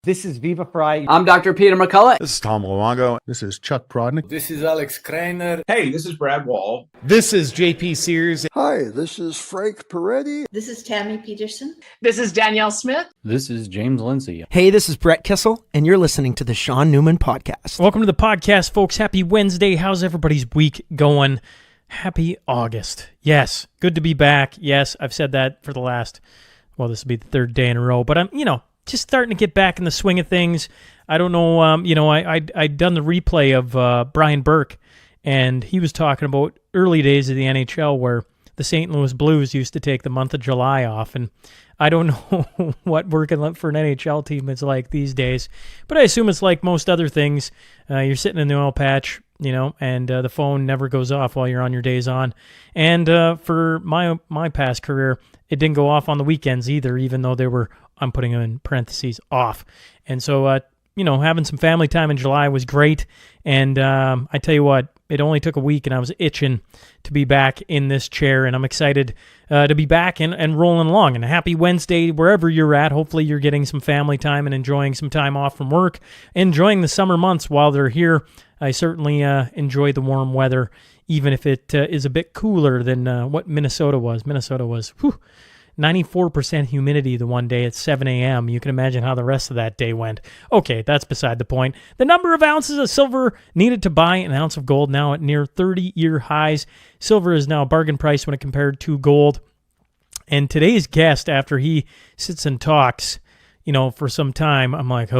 This is Viva Fry. I'm Dr. Peter McCullough. This is Tom Luongo. This is Chuck Prodnick. This is Alex Kreiner. Hey, this is Brad Wall. This is JP Sears. Hi, this is Frank Peretti. This is Tammy Peterson. This is Danielle Smith. This is James Lindsay. Hey, this is Brett Kissel, and you're listening to the Shaun Newman Podcast. Welcome to the podcast, folks. Happy Wednesday. How's everybody's week going? Happy August. Yes, good to be back. Yes, I've said that for the last, this will be the third day in a row, but I'm, just starting to get back in the swing of things. I don't know, I'd done the replay of Brian Burke, and he was talking about early days of the NHL where the St. Louis Blues used to take the month of July off, and I don't know what working for an NHL team is like these days, but I assume it's like most other things. You're sitting in the oil patch, and the phone never goes off while you're on your days on. And for my past career, it didn't go off on the weekends either, even though they were, I'm putting them in parentheses, off. And so, having some family time in July was great. And I tell you what, it only took a week and I was itching to be back in this chair. And I'm excited to be back and rolling along. And a happy Wednesday wherever you're at. Hopefully you're getting some family time and enjoying some time off from work. Enjoying the summer months while they're here. I certainly enjoy the warm weather, even if it is a bit cooler than what Minnesota was. Minnesota was 94% humidity the one day at 7 a.m. You can imagine how the rest of that day went. Okay, that's beside the point. The number of ounces of silver needed to buy an ounce of gold now at near 30-year highs. Silver is now a bargain price when it compared to gold. And today's guest, after he sits and talks, for some time, I'm like,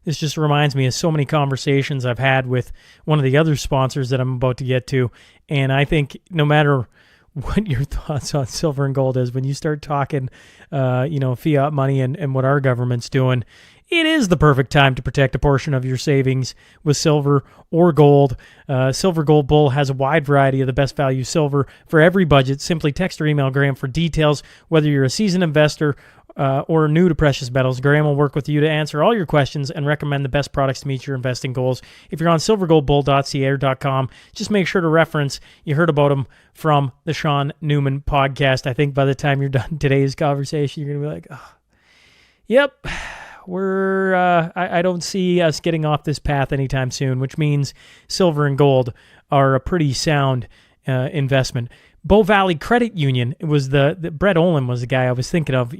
this just reminds me of so many conversations I've had with one of the other sponsors that I'm about to get to. And I think no matter what your thoughts on silver and gold is, when you start talking, fiat money and what our government's doing, it is the perfect time to protect a portion of your savings with silver or gold. Silver Gold Bull has a wide variety of the best value silver for every budget. Simply text or email Graham for details. Whether you're a seasoned investor or new to precious metals, Graham will work with you to answer all your questions and recommend the best products to meet your investing goals. If you're on silvergoldbull.ca or .com, just make sure to reference you heard about them from the Shaun Newman podcast. I think by the time you're done today's conversation, you're going to be like, yep, I don't see us getting off this path anytime soon, which means silver and gold are a pretty sound investment. Bow Valley Credit Union was the Brett Olin was the guy I was thinking of,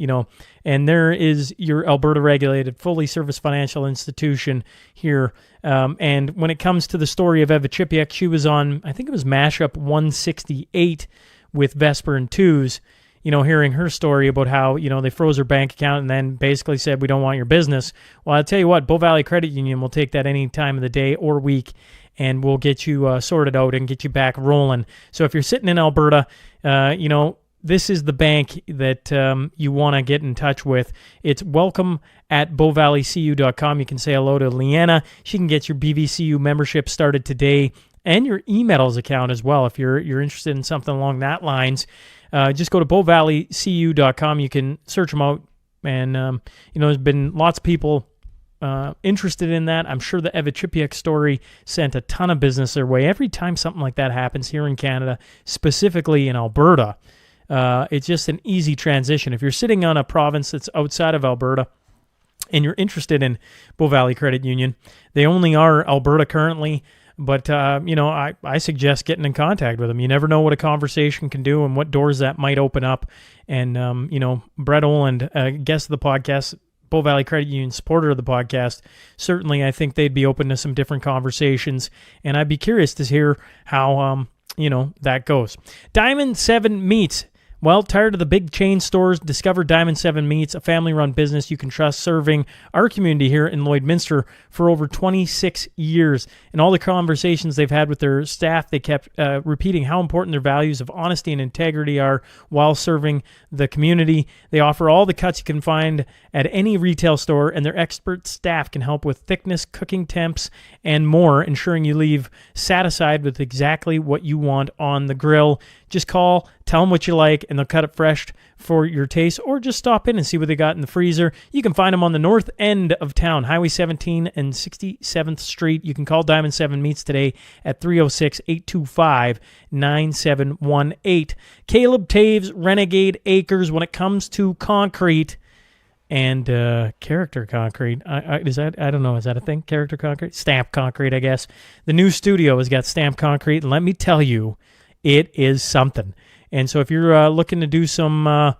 and there is your Alberta regulated, fully serviced financial institution here. And when it comes to the story of Eva Chipiak, she was on, I think it was Mashup 168 with Vesper and Twos, hearing her story about how, they froze her bank account and then basically said, we don't want your business. Well, I'll tell you what, Bow Valley Credit Union will take that any time of the day or week, and we'll get you sorted out and get you back rolling. So if you're sitting in Alberta, this is the bank that you want to get in touch with. It's welcome@bowvalleycu.com. You can say hello to Leanna. She can get your BVCU membership started today and your e-metals account as well if you're interested in something along that lines. Just go to bowvalleycu.com. You can search them out. And, there's been lots of people interested in that. I'm sure the Eva Chipiak story sent a ton of business their way. Every time something like that happens here in Canada, specifically in Alberta, it's just an easy transition. If you're sitting on a province that's outside of Alberta and you're interested in Bow Valley Credit Union, they only are Alberta currently, but, I suggest getting in contact with them. You never know what a conversation can do and what doors that might open up. And, Brett Oland, guest of the podcast, Bow Valley Credit Union, supporter of the podcast, certainly I think they'd be open to some different conversations, and I'd be curious to hear how, that goes. Diamond 7 Meats. Well, tired of the big chain stores? Discover Diamond 7 Meats, a family-run business you can trust serving our community here in Lloydminster for over 26 years. In all the conversations they've had with their staff, they kept repeating how important their values of honesty and integrity are while serving the community. They offer all the cuts you can find at any retail store, and their expert staff can help with thickness, cooking temps, and more, ensuring you leave satisfied with exactly what you want on the grill. Just call, tell them what you like, and they'll cut it fresh for your taste, or just stop in and see what they got in the freezer. You can find them on the north end of town, Highway 17 and 67th Street. You can call Diamond 7 Meats today at 306-825-9718. Caleb Taves, Renegade Acres. When it comes to concrete, and character concrete. I don't know, is that a thing? Character concrete? Stamp concrete, I guess. The new studio has got stamp concrete, and let me tell you, it is something. And so if you're looking to do some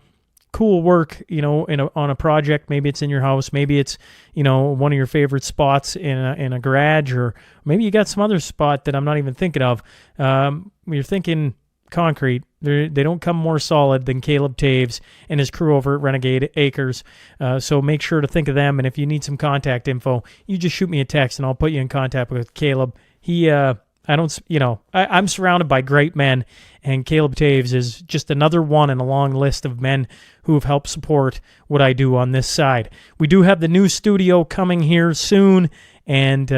cool work, on a project, maybe it's in your house, maybe it's, one of your favorite spots in a garage, or maybe you got some other spot that I'm not even thinking of. You're thinking concrete. They don't come more solid than Caleb Taves and his crew over at Renegade Acres. So make sure to think of them. And if you need some contact info, you just shoot me a text and I'll put you in contact with Caleb. I'm surrounded by great men, and Caleb Taves is just another one in a long list of men who have helped support what I do on this side. We do have the new studio coming here soon, and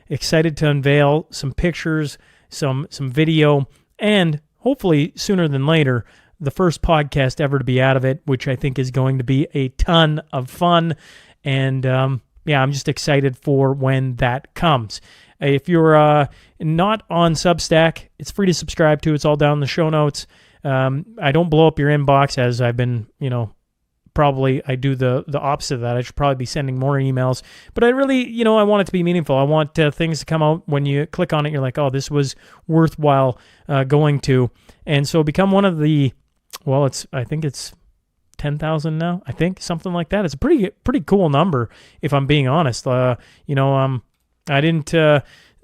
excited to unveil some pictures, some video, and hopefully sooner than later, the first podcast ever to be out of it, which I think is going to be a ton of fun. And I'm just excited for when that comes. If you're not on Substack, it's free to subscribe to. It's all down in the show notes. I don't blow up your inbox, as I've been, probably I do the opposite of that. I should probably be sending more emails. But I really, I want it to be meaningful. I want things to come out when you click on it. You're like, oh, this was worthwhile going to. And so become one of the, I think it's 10,000 now. I think something like that. It's a pretty cool number, if I'm being honest. I didn't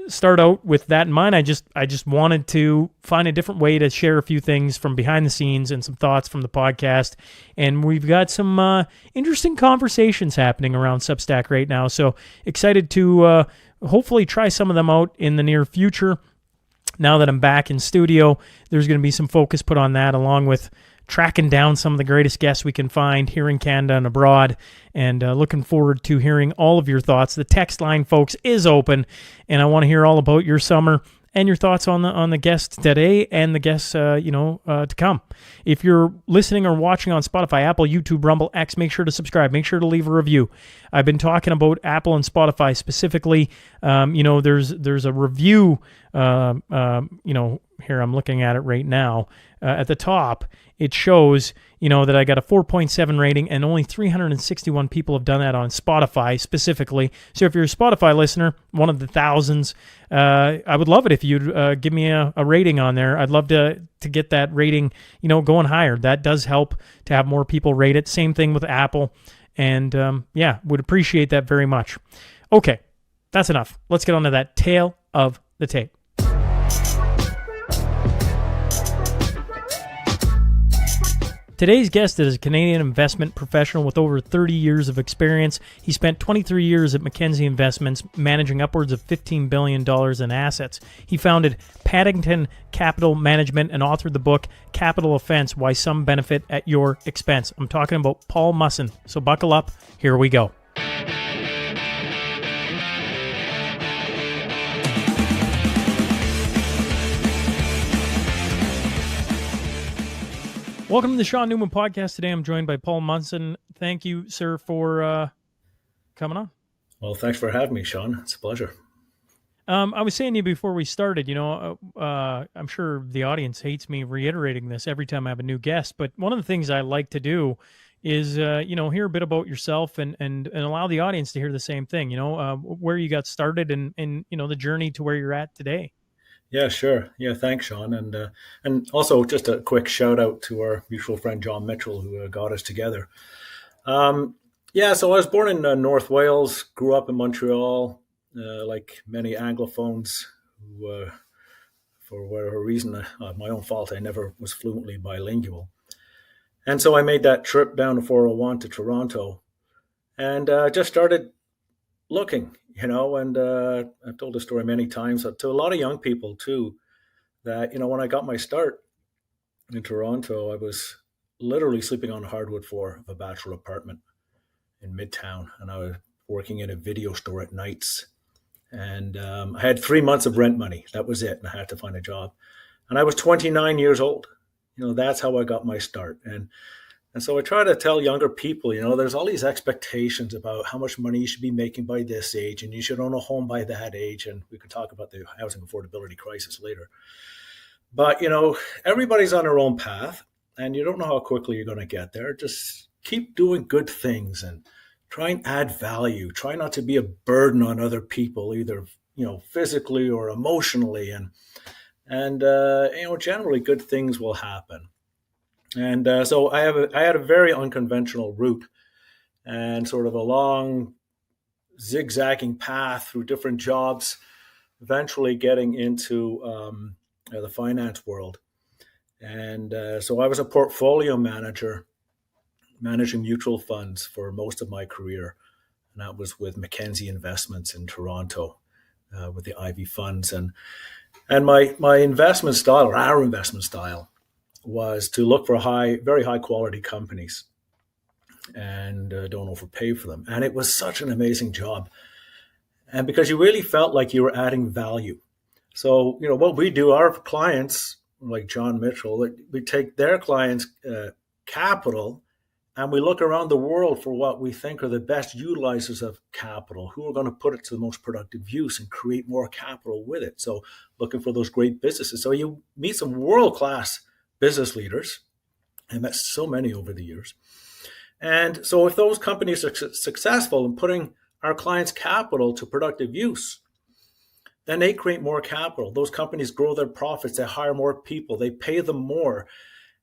start out with that in mind. I just wanted to find a different way to share a few things from behind the scenes and some thoughts from the podcast. And we've got some interesting conversations happening around Substack right now. So excited to hopefully try some of them out in the near future. Now that I'm back in studio, there's going to be some focus put on that, along with tracking down some of the greatest guests we can find here in Canada and abroad, and looking forward to hearing all of your thoughts. The text line, folks, is open, and I want to hear all about your summer and your thoughts on the guests today and the guests to come. If you're listening or watching on Spotify, Apple, YouTube, Rumble, X, make sure to subscribe. Make sure to leave a review. I've been talking about Apple and Spotify specifically. There's a review. Here I'm looking at it right now. At the top, it shows, that I got a 4.7 rating, and only 361 people have done that on Spotify specifically. So if you're a Spotify listener, one of the thousands, I would love it if you'd give me a rating on there. I'd love to get that rating, going higher. That does help to have more people rate it. Same thing with Apple. And would appreciate that very much. Okay, that's enough. Let's get on to that tale of the tape. Today's guest is a Canadian investment professional with over 30 years of experience. He spent 23 years at Mackenzie Investments, managing upwards of $15 billion in assets. He founded Paddington Capital Management and authored the book Capital Offence, Why Some Benefit at Your Expense. I'm talking about Paul Musson. So buckle up. Here we go. Welcome to the Shaun Newman Podcast. Today I'm joined by Paul Musson. Thank you, sir, for coming on. Well, thanks for having me, Shaun. It's a pleasure. I was saying to you before we started, I'm sure the audience hates me reiterating this every time I have a new guest, but one of the things I like to do is, hear a bit about yourself and allow the audience to hear the same thing, where you got started and the journey to where you're at today. Yeah, sure. Yeah, thanks, Shaun. And also just a quick shout out to our mutual friend, John Mitchell, who got us together. So I was born in North Wales, grew up in Montreal, like many Anglophones who, for whatever reason, my own fault, I never was fluently bilingual. And so I made that trip down to 401 to Toronto and just started looking, and I've told the story many times to a lot of young people too, that, when I got my start in Toronto, I was literally sleeping on the hardwood floor of a bachelor apartment in Midtown, and I was working in a video store at nights. And I had 3 months of rent money. That was it. And I had to find a job. And I was 29 years old. That's how I got my start. And so I try to tell younger people, there's all these expectations about how much money you should be making by this age, and you should own a home by that age. And we could talk about the housing affordability crisis later. But, everybody's on their own path, and you don't know how quickly you're going to get there. Just keep doing good things and try and add value. Try not to be a burden on other people, either physically or emotionally, and generally good things will happen. And so I had a very unconventional route and sort of a long zigzagging path through different jobs, eventually getting into the finance world. And so I was a portfolio manager, managing mutual funds for most of my career. And that was with Mackenzie Investments in Toronto, with the Ivy funds. And my investment style, or our investment style, was to look for very high quality companies and don't overpay for them. And it was such an amazing job. And because you really felt like you were adding value. So, what we do, our clients, like John Mitchell, we take their clients' capital and we look around the world for what we think are the best utilizers of capital, who are going to put it to the most productive use and create more capital with it. So looking for those great businesses. So you meet some world-class business leaders. I met so many over the years. And so if those companies are successful in putting our clients' capital to productive use, then they create more capital. Those companies grow their profits, they hire more people, they pay them more.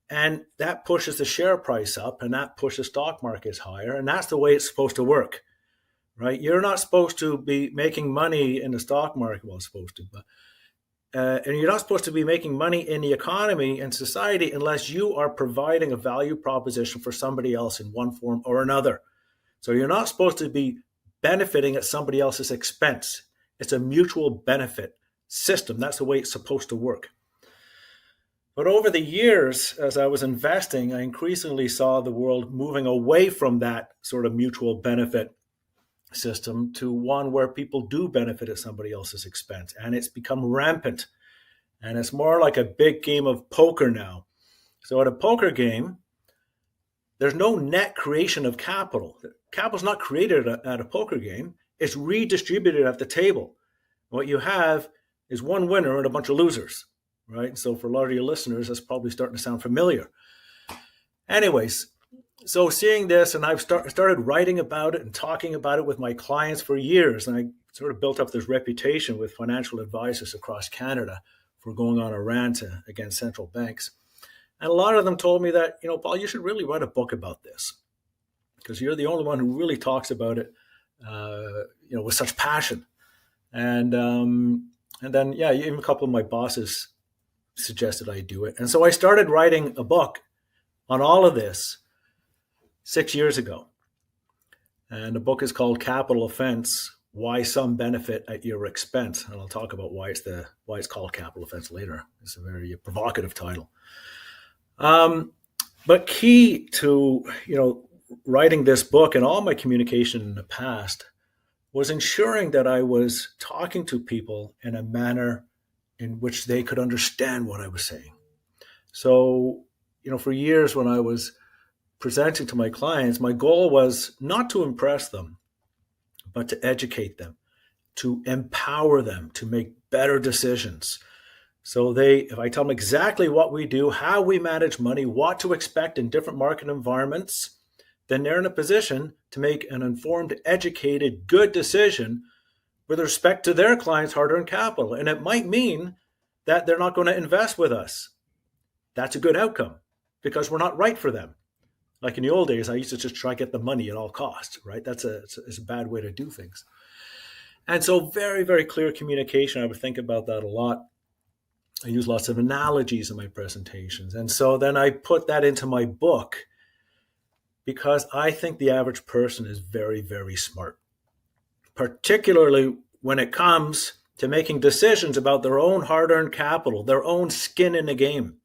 And that pushes the share price up, and that pushes stock markets higher. And that's the way it's supposed to work, right? You're not supposed to be making money in the stock market. Well, supposed to, but and you're not supposed to be making money in the economy and society unless you are providing a value proposition for somebody else in one form or another. So you're not supposed to be benefiting at somebody else's expense. It's a mutual benefit system. That's the way it's supposed to work. But over the years, as I was investing, I increasingly saw the world moving away from that sort of mutual benefit system to one where people do benefit at somebody else's expense. And it's become rampant. And it's more like a big game of poker now. So at a poker game, there's no net creation of capital. Capital's not created at a poker game. It's redistributed at the table. What you have is one winner and a bunch of losers. Right. So for a lot of your listeners, that's probably starting to sound familiar. Anyways, so seeing this, and I've started writing about it and talking about it with my clients for years. And I sort of built up this reputation with financial advisors across Canada for going on a rant against central banks. And a lot of them told me that, Paul, you should really write a book about this because you're the only one who really talks about it, with such passion. And then, even a couple of my bosses suggested I do it. And so I started writing a book on all of this 6 years ago. And the book is called Capital Offence, Why Some Benefit at Your Expense. And I'll talk about why it's called Capital Offence later. It's a very provocative title. But key to, writing this book and all my communication in the past was ensuring that I was talking to people in a manner in which they could understand what I was saying. So, for years when I was presenting to my clients, my goal was not to impress them, but to educate them, to empower them to make better decisions. So if I tell them exactly what we do, how we manage money, what to expect in different market environments, then they're in a position to make an informed, educated, good decision with respect to their clients' hard-earned capital. And it might mean that they're not going to invest with us. That's a good outcome because we're not right for them. Like in the old days, I used to just try to get the money at all costs, right? It's a bad way to do things. And so very, very clear communication. I would think about that a lot. I use lots of analogies in my presentations. And so then I put that into my book because I think the average person is very, very smart, particularly when it comes to making decisions about their own hard-earned capital, their own skin in the game,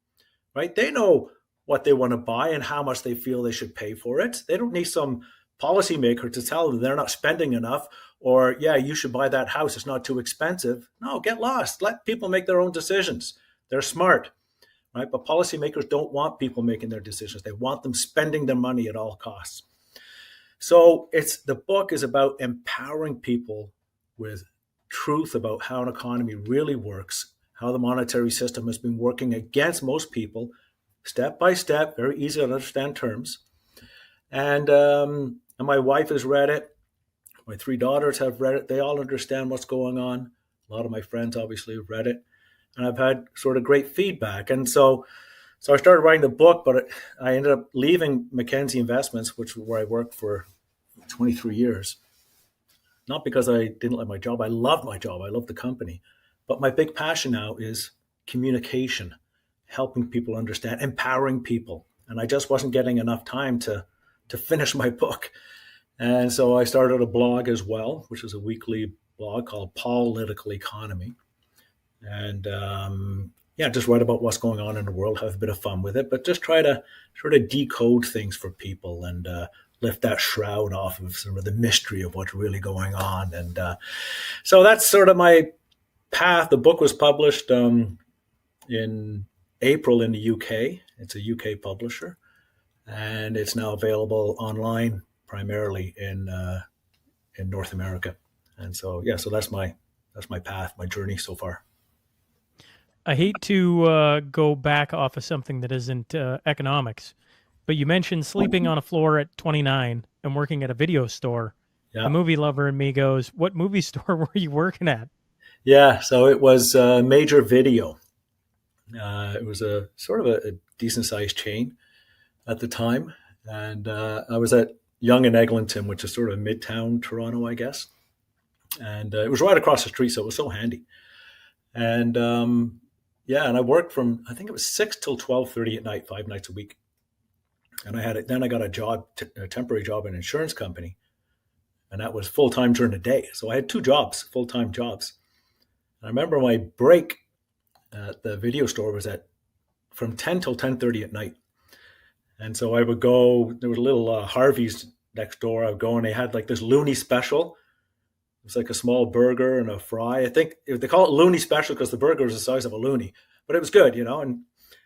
right? They know what they want to buy and how much they feel they should pay for it. They don't need some policymaker to tell them they're not spending enough or, you should buy that house. It's not too expensive. No, get lost. Let people make their own decisions. They're smart, right? But policymakers don't want people making their decisions. They want them spending their money at all costs. So the book is about empowering people with truth about how an economy really works, how the monetary system has been working against most people, step by step, very easy to understand terms. And And my wife has read it. My 3 daughters have read it. They all understand what's going on. A lot of my friends obviously have read it. And I've had sort of great feedback. And so I started writing the book, but I ended up leaving Mackenzie Investments, which was where I worked for 23 years. Not because I didn't like my job. I loved my job. I loved the company. But my big passion now is communication, helping people understand, empowering people. And I just wasn't getting enough time to finish my book. And so I started a blog as well, which is a weekly blog called Political Economy. And just write about what's going on in the world, have a bit of fun with it, but just try to sort of decode things for people and lift that shroud off of sort of the mystery of what's really going on. And so that's sort of my path. The book was published in April in the UK. It's a UK publisher, and it's now available online primarily in North America. And so so that's my path, my journey so far. I hate to go back off of something that isn't economics, but you mentioned sleeping on a floor at 29 and working at a video store. Yeah. The movie lover in me goes, what movie store were you working at? Yeah, so it was Major Video. It was a sort of a decent-sized chain at the time. And I was at Yonge and Eglinton, which is sort of midtown Toronto, I guess. And it was right across the street, so it was so handy. And and I worked from, I think it was 6 till 12:30 at night, 5 nights a week. And then I got a temporary job in an insurance company, and that was full-time during the day. So I had 2 jobs, full-time jobs. And I remember my break at the video store was from 10 till 10:30 at night. And so I would go, there was a little Harvey's next door. I would go, and they had like this loony special. It was like a small burger and a fry. I think they call it loony special because the burger was the size of a loony, but it was good,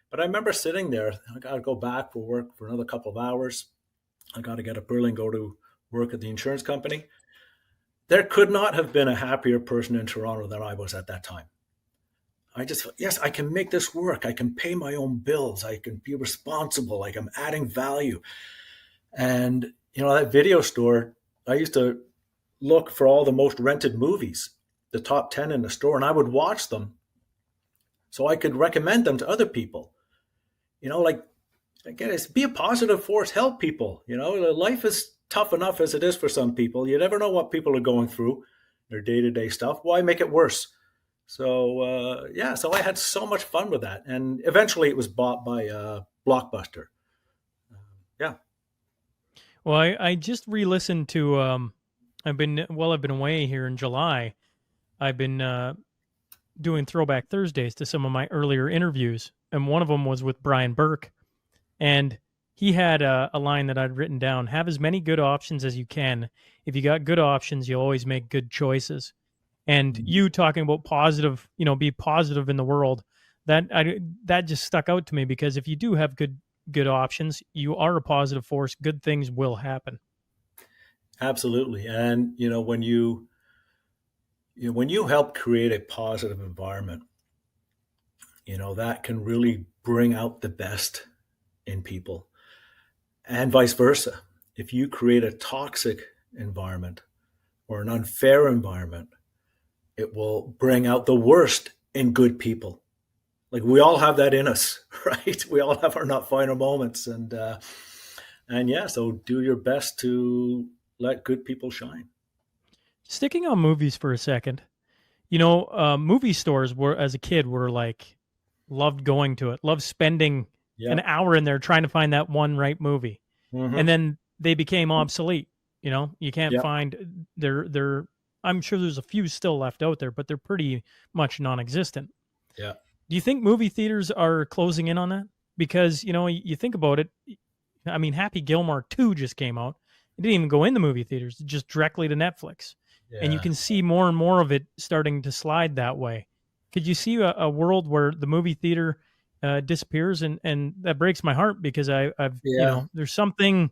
But I remember sitting there. I got to go back for work for another couple of hours. I got to get up early and go to work at the insurance company. There could not have been a happier person in Toronto than I was at that time. I just felt, yes, I can make this work. I can pay my own bills. I can be responsible. Like I'm adding value. And, that video store, I used to look for all the most rented movies, the top 10 in the store, and I would watch them so I could recommend them to other people. Again, be a positive force, help people. Life is tough enough as it is for some people. You never know what people are going through, their day-to-day stuff. Why make it worse? So, so I had so much fun with that. And eventually it was bought by Blockbuster. Well, I just re-listened to, I've been away here in July. I've been doing Throwback Thursdays to some of my earlier interviews. And one of them was with Brian Burke. And he had a line that I'd written down: have as many good options as you can. If you got good options, you'll always make good choices. And you talking about positive, be positive in the world, that just stuck out to me, because if you do have good options, you are a positive force. Good things will happen. Absolutely. And, when you help create a positive environment, that can really bring out the best in people, and vice versa. If you create a toxic environment or an unfair environment, it will bring out the worst in good people. Like we all have that in us, right? We all have our not finer moments, and so do your best to let good people shine. Sticking on movies for a second, movie stores as a kid were like, loved going to it, loved spending an hour in there trying to find that one right movie. Mm-hmm. And then they became obsolete. You can't find they're I'm sure there's a few still left out there, but they're pretty much non-existent. Yeah. Do you think movie theaters are closing in on that? Because, you think about it, I mean, Happy Gilmore 2 just came out. It didn't even go in the movie theaters, just directly to Netflix. Yeah. And you can see more and more of it starting to slide that way. Could you see a world where the movie theater disappears? And that breaks my heart, because I've there's something,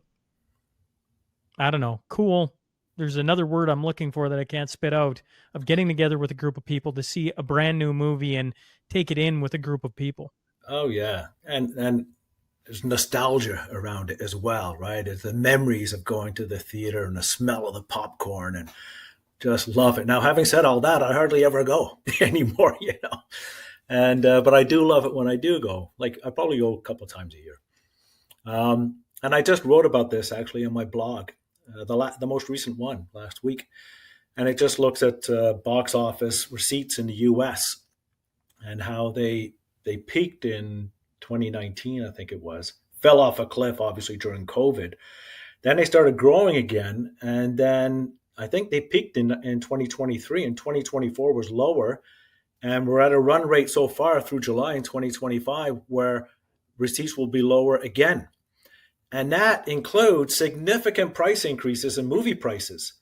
I don't know, cool. There's another word I'm looking for that I can't spit out, of getting together with a group of people to see a brand new movie and take it in with a group of people. Oh yeah. And there's nostalgia around it as well, right? It's the memories of going to the theater and the smell of the popcorn and just love it. Now, having said all that, I hardly ever go anymore, And but I do love it when I do go. Like I probably go a couple of times a year. And I just wrote about this actually in my blog, the most recent one last week, and it just looks at box office receipts in the U.S. and how they peaked in 2019, I think it was, fell off a cliff obviously during COVID. Then they started growing again, and then I think they peaked in 2023, and 2024 was lower. And we're at a run rate so far through July in 2025 where receipts will be lower again. And that includes significant price increases in movie prices.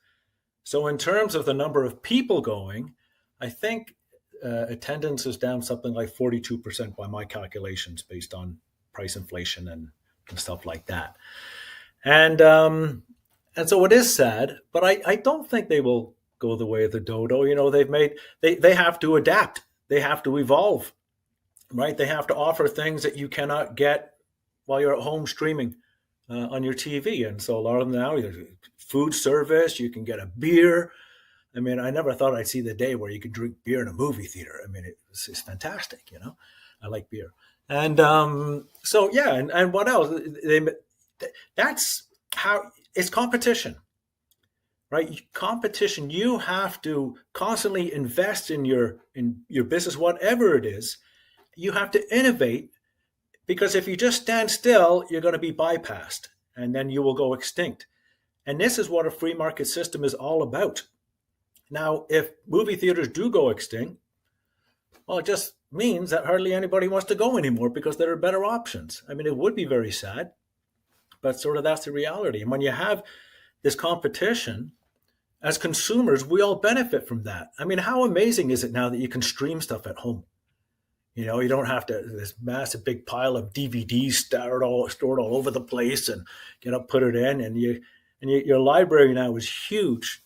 So in terms of the number of people going, I think attendance is down something like 42% by my calculations based on price inflation and stuff like that. And so it is sad, but I don't think they will go the way of the dodo. They have to adapt. They have to evolve, right? They have to offer things that you cannot get while you're at home streaming on your TV. And so a lot of them now, there's food service, you can get a beer. I mean, I never thought I'd see the day where you could drink beer in a movie theater. I mean, it's fantastic, I like beer. And so, yeah, and what else? That's how it's competition. Right? Competition, you have to constantly invest in your business, whatever it is. You have to innovate, because if you just stand still, you're going to be bypassed and then you will go extinct. And this is what a free market system is all about. Now, if movie theaters do go extinct, well, it just means that hardly anybody wants to go anymore because there are better options. I mean, it would be very sad, but sort of that's the reality. And when you have this competition, as consumers, we all benefit from that. I mean, how amazing is it now that you can stream stuff at home? You don't have to, this massive big pile of DVDs stored all over the place and put it in, and your library now is huge.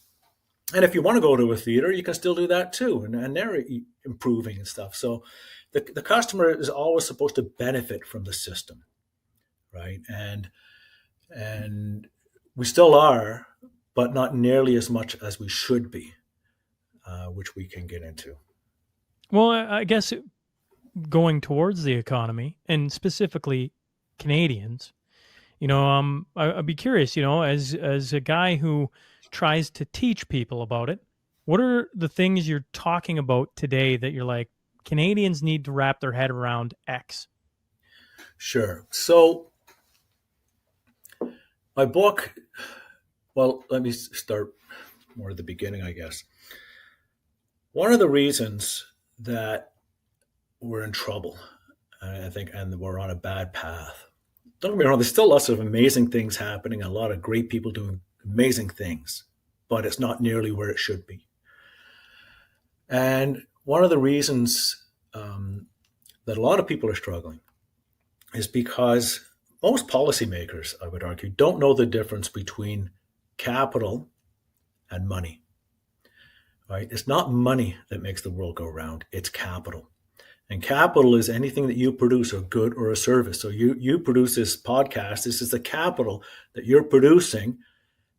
And if you want to go to a theater, you can still do that too. And they're improving and stuff. So the customer is always supposed to benefit from the system, right? And we still are, but not nearly as much as we should be, which we can get into. Well, I guess going towards the economy, and specifically Canadians, I'd be curious, as a guy who tries to teach people about it, what are the things you're talking about today that you're like, Canadians need to wrap their head around X? Sure. So my book, well, let me start more at the beginning, I guess. One of the reasons that we're in trouble, I think, and we're on a bad path. Don't get me wrong, there's still lots of amazing things happening, a lot of great people doing amazing things, but it's not nearly where it should be. And one of the reasons that a lot of people are struggling is because most policymakers, I would argue, don't know the difference between capital and money. Right? It's not money that makes the world go round, it's capital. And capital is anything that you produce, a good or a service. So you produce this podcast, this is the capital that you're producing,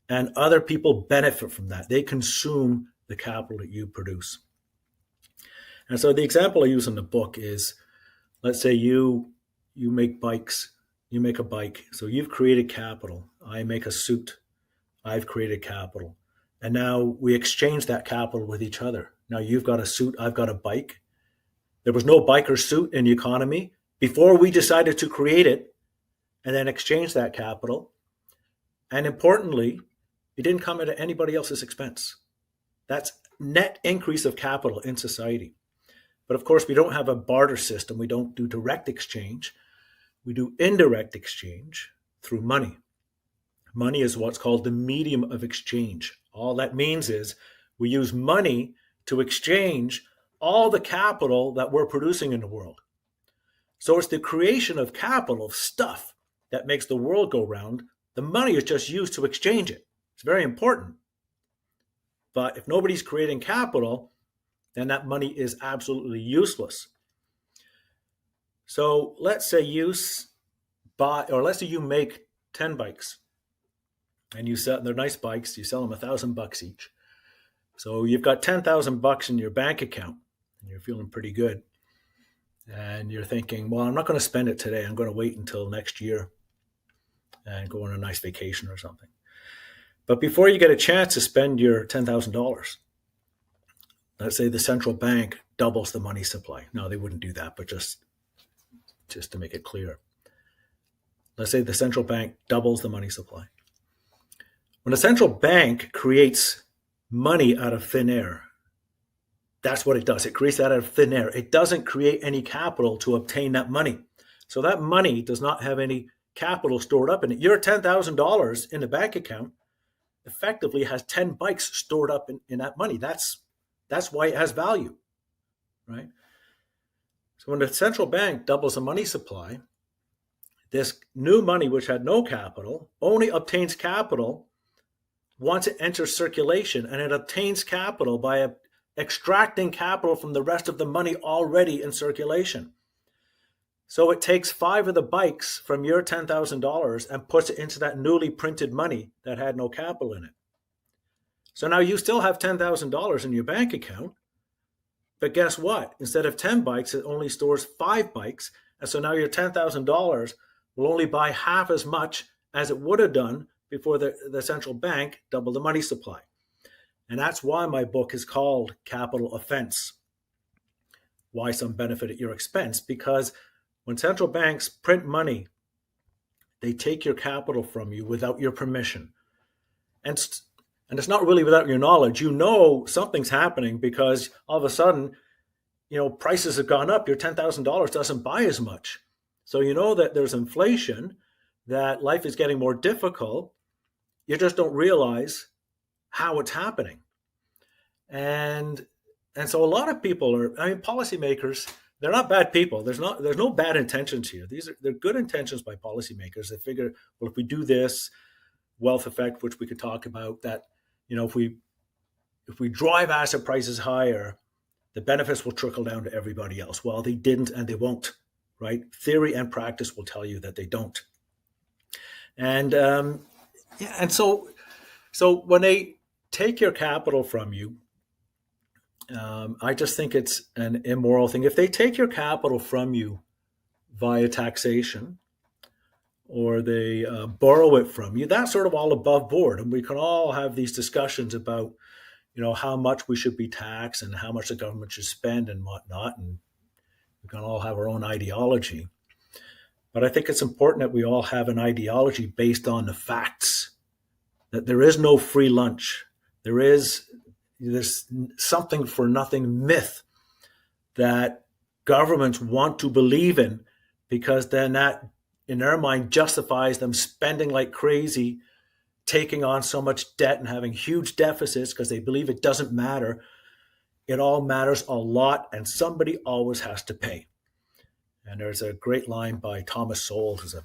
and other people benefit from that. They consume the capital that you produce. And so the example I use in the book is, let's say you make bikes, you make a bike. So you've created capital. I make a suit. I've created capital. And now we exchange that capital with each other. Now you've got a suit, I've got a bike. There was no bike or suit in the economy before we decided to create it and then exchange that capital. And importantly, it didn't come at anybody else's expense. That's net increase of capital in society. But of course, we don't have a barter system. We don't do direct exchange. We do indirect exchange through money. Money is what's called the medium of exchange. All that means is we use money to exchange all the capital that we're producing in the world. So it's the creation of capital, of stuff, that makes the world go round. The money is just used to exchange it. It's very important. But if nobody's creating capital, then that money is absolutely useless. So let's say you buy, or let's say you make 10 bikes and you sell, they're nice bikes, you sell them $1,000 each. So you've got $10,000 in your bank account and you're feeling pretty good. And you're thinking, well, I'm not going to spend it today. I'm going to wait until next year and go on a nice vacation or something. But before you get a chance to spend your $10,000, let's say the central bank doubles the money supply. No, they wouldn't do that, but just to make it clear. Let's say the central bank doubles the money supply. When a central bank creates money out of thin air, that's what it does. It creates that out of thin air. It doesn't create any capital to obtain that money. So that money does not have any capital stored up in it. Your $10,000 in the bank account effectively has 10 bikes stored up in that money. That's why it has value, right? So when the central bank doubles the money supply, this new money, which had no capital, only obtains capital once it enters circulation, and it obtains capital by extracting capital from the rest of the money already in circulation. So it takes 5 of the bikes from your $10,000 and puts it into that newly printed money that had no capital in it. So now you still have $10,000 in your bank account, but guess what? Instead of 10 bikes, it only stores 5 bikes. And so now your $10,000 will only buy half as much as it would have done before the central bank doubled the money supply. And that's why my book is called Capital Offence. Why some benefit at your expense? Because when central banks print money, they take your capital from you without your permission. And it's not really without your knowledge. You know something's happening because all of a sudden, prices have gone up. Your $10,000 doesn't buy as much. So you know that there's inflation, that life is getting more difficult. You just don't realize how it's happening. And so a lot of people policymakers, they're not bad people. There's no bad intentions here. They're good intentions by policymakers. They figure, well, if we do this wealth effect, which we could talk about, that, if we drive asset prices higher, the benefits will trickle down to everybody else. Well, they didn't and they won't, right? Theory and practice will tell you that they don't. And so when they take your capital from you, I just think it's an immoral thing. If they take your capital from you via taxation, or they borrow it from you, that's sort of all above board. And we can all have these discussions about, how much we should be taxed and how much the government should spend and whatnot. And we can all have our own ideology. But I think it's important that we all have an ideology based on the facts, that there is no free lunch. There's something for nothing myth that governments want to believe in, because then that, in their mind, justifies them spending like crazy, taking on so much debt and having huge deficits because they believe it doesn't matter. It all matters a lot, and somebody always has to pay. And there's a great line by Thomas Sowell, who's an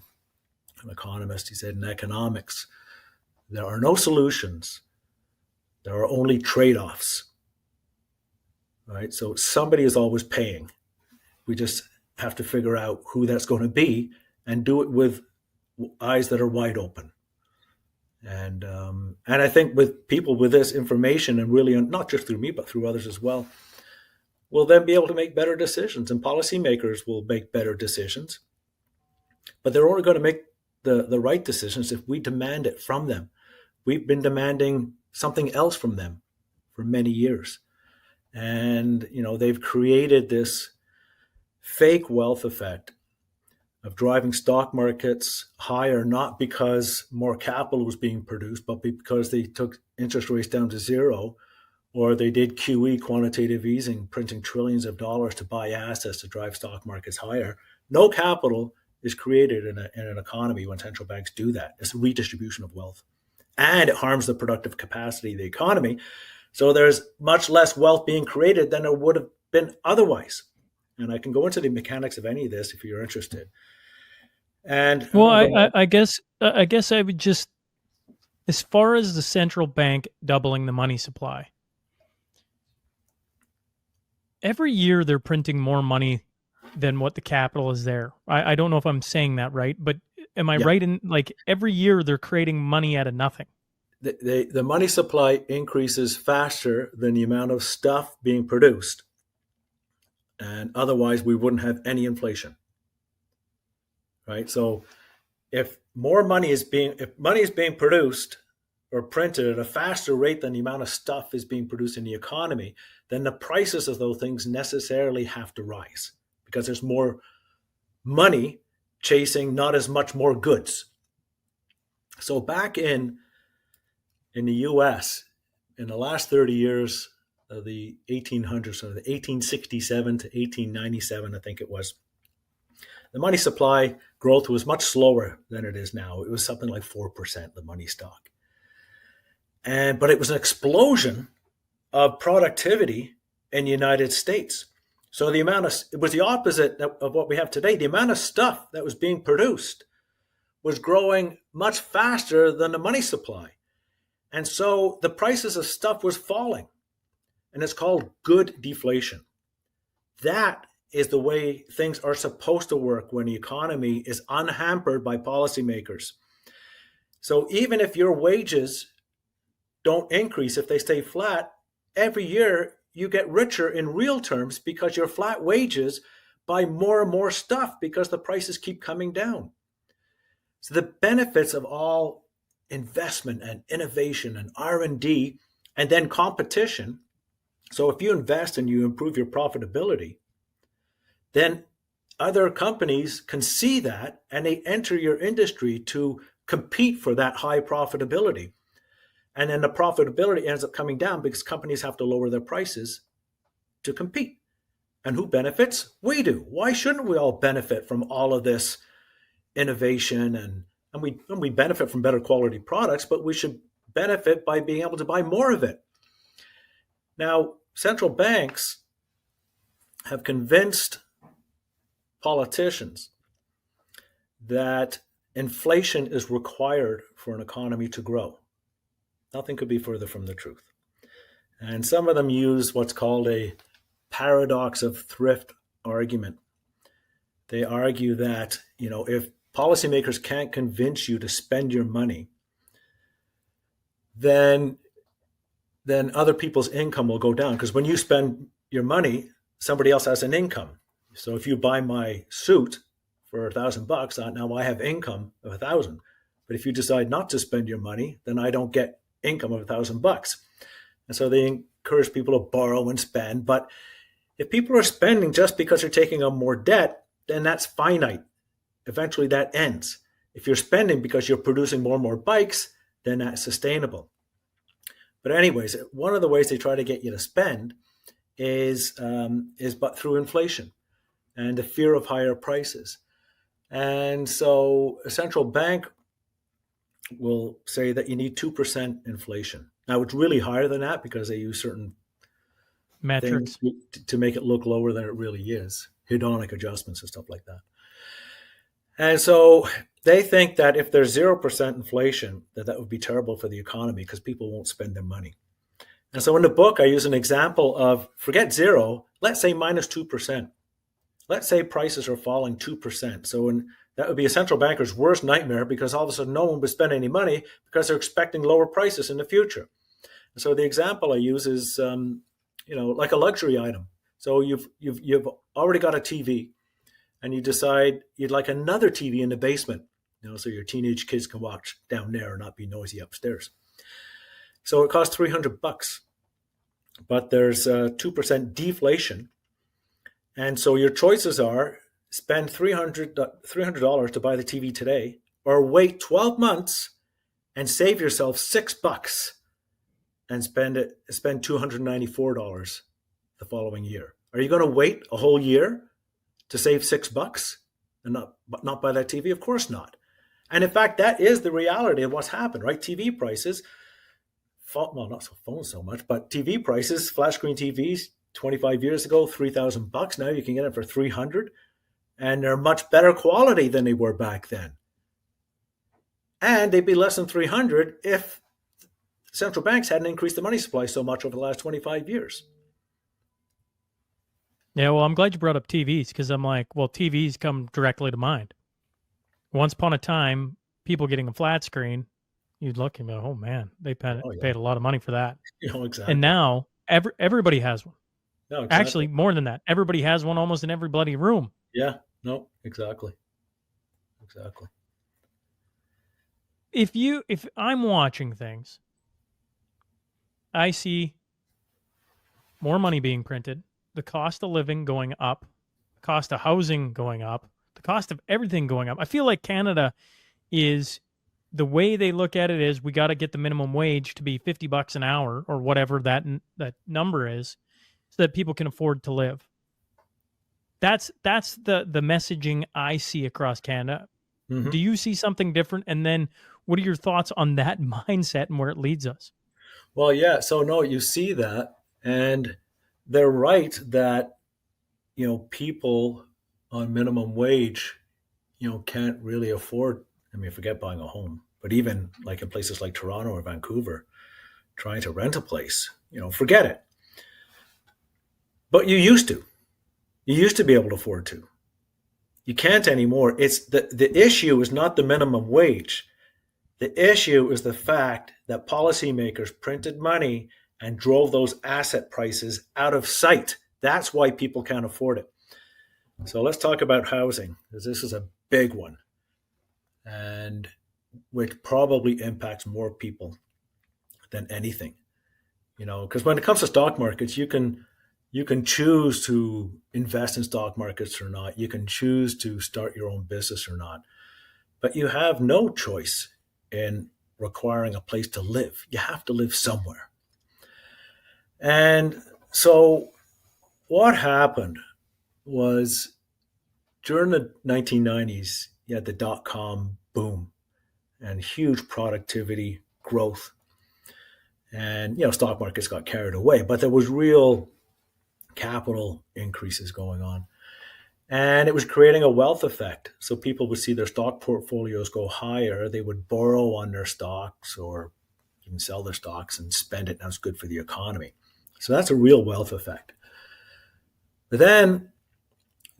economist. He said, in economics, there are no solutions. There are only trade-offs, right? So somebody is always paying. We just have to figure out who that's going to be and do it with eyes that are wide open. And I think with people with this information, and really not just through me, but through others as well, we'll then be able to make better decisions, and policymakers will make better decisions. But they're only going to make the right decisions if we demand it from them. We've been demanding something else from them for many years. And, they've created this fake wealth effect of driving stock markets higher, not because more capital was being produced, but because they took interest rates down to zero, or they did QE, quantitative easing, printing trillions of dollars to buy assets to drive stock markets higher. No capital is created in an economy when central banks do that. It's a redistribution of wealth. And it harms the productive capacity of the economy. So there's much less wealth being created than there would have been otherwise. And I can go into the mechanics of any of this if you're interested. And I guess I would just, as far as the central bank doubling the money supply, every year they're printing more money than what the capital is there. I don't know if I'm saying that right, but Am I Yeah. right in, like, every year they're creating money out of nothing? The money supply increases faster than the amount of stuff being produced. And otherwise, we wouldn't have any inflation, right? So if money is being produced or printed at a faster rate than the amount of stuff is being produced in the economy, then the prices of those things necessarily have to rise because there's more money chasing not as much more goods. So back in the US, in the last 30 years of the 1800s, so the 1867 to 1897, I think it was, the money supply growth was much slower than it is now. It was something like 4%, the money stock. But it was an explosion of productivity in the United States. So it was the opposite of what we have today. The amount of stuff that was being produced was growing much faster than the money supply. And so the prices of stuff was falling. And it's called good deflation. That is the way things are supposed to work when the economy is unhampered by policymakers. So even if your wages don't increase, if they stay flat, every year you get richer in real terms because your flat wages buy more and more stuff because the prices keep coming down. So the benefits of all investment and innovation and R&D and then competition. So if you invest and you improve your profitability, then other companies can see that and they enter your industry to compete for that high profitability. And then the profitability ends up coming down because companies have to lower their prices to compete. And who benefits? We do. Why shouldn't we all benefit from all of this innovation? And we benefit from better quality products, but we should benefit by being able to buy more of it. Now, central banks have convinced politicians that inflation is required for an economy to grow. Nothing could be further from the truth. And some of them use what's called a paradox of thrift argument. They argue that, if policymakers can't convince you to spend your money, then other people's income will go down. Because when you spend your money, somebody else has an income. So if you buy my suit for $1,000, now I have income of 1,000. But if you decide not to spend your money, then I don't get income of $1,000. And so they encourage people to borrow and spend. But if people are spending just because they're taking on more debt, then that's finite. Eventually that ends. If you're spending because you're producing more and more bikes, then that's sustainable. But anyways, one of the ways they try to get you to spend is but through inflation and the fear of higher prices. And so a central bank will say that you need 2% inflation. Now, it's really higher than that because they use certain Metrics things to make it look lower than it really is, hedonic adjustments and stuff like that. And so they think that if there's 0% inflation, that would be terrible for the economy because people won't spend their money. And so in the book, I use an example of, forget zero, let's say minus 2%. Let's say prices are falling 2%. So that would be a central banker's worst nightmare because all of a sudden no one would spend any money because they're expecting lower prices in the future. And so the example I use is, like a luxury item. So you've already got a TV and you decide you'd like another TV in the basement, so your teenage kids can watch down there and not be noisy upstairs. So it costs $300, but there's 2% deflation. And so your choices are spend $300 to buy the TV today, or wait 12 months and save yourself $6 and spend $294 the following year. Are you going to wait a whole year to save $6 and not buy that TV? Of course not. And in fact, that is the reality of what's happened, right? TV prices, well, not phones so much, but TV prices, flat screen TVs, 25 years ago, $3,000. Now you can get it for $300, and they're much better quality than they were back then. And they'd be less than $300 if central banks hadn't increased the money supply so much over the last 25 years. Yeah, well, I'm glad you brought up TVs because I'm like, well, TVs come directly to mind. Once upon a time, people getting a flat screen, you'd look and go, oh man, they paid a lot of money for that. Exactly. And now everybody has one. No, exactly. Actually, more than that, everybody has one almost in every bloody room. Yeah, no, exactly. If I'm watching things, I see more money being printed, the cost of living going up, the cost of housing going up, the cost of everything going up. I feel like Canada is, the way they look at it is, we got to get the minimum wage to be $50 an hour or whatever that number is, so that people can afford to live. That's the messaging I see across Canada. Mm-hmm. Do you see something different? And then what are your thoughts on that mindset and where it leads us? Well, yeah. So no, you see that, and they're right that, people on minimum wage, can't really afford, forget buying a home, but even like in places like Toronto or Vancouver, trying to rent a place, forget it. But you used to be able to afford to. You can't anymore. It's the issue is not the minimum wage. The issue is the fact that policymakers printed money and drove those asset prices out of sight. That's why people can't afford it. So let's talk about housing, because this is a big one, and which probably impacts more people than anything. Because when it comes to stock markets, you can choose to invest in stock markets or not. You can choose to start your own business or not. But you have no choice in requiring a place to live. You have to live somewhere. And so what happened was, during the 1990s, you had the dot-com boom and huge productivity growth. And, stock markets got carried away, but there was real capital increases going on. And it was creating a wealth effect. So people would see their stock portfolios go higher. They would borrow on their stocks or even sell their stocks and spend it. And that was good for the economy. So that's a real wealth effect. But then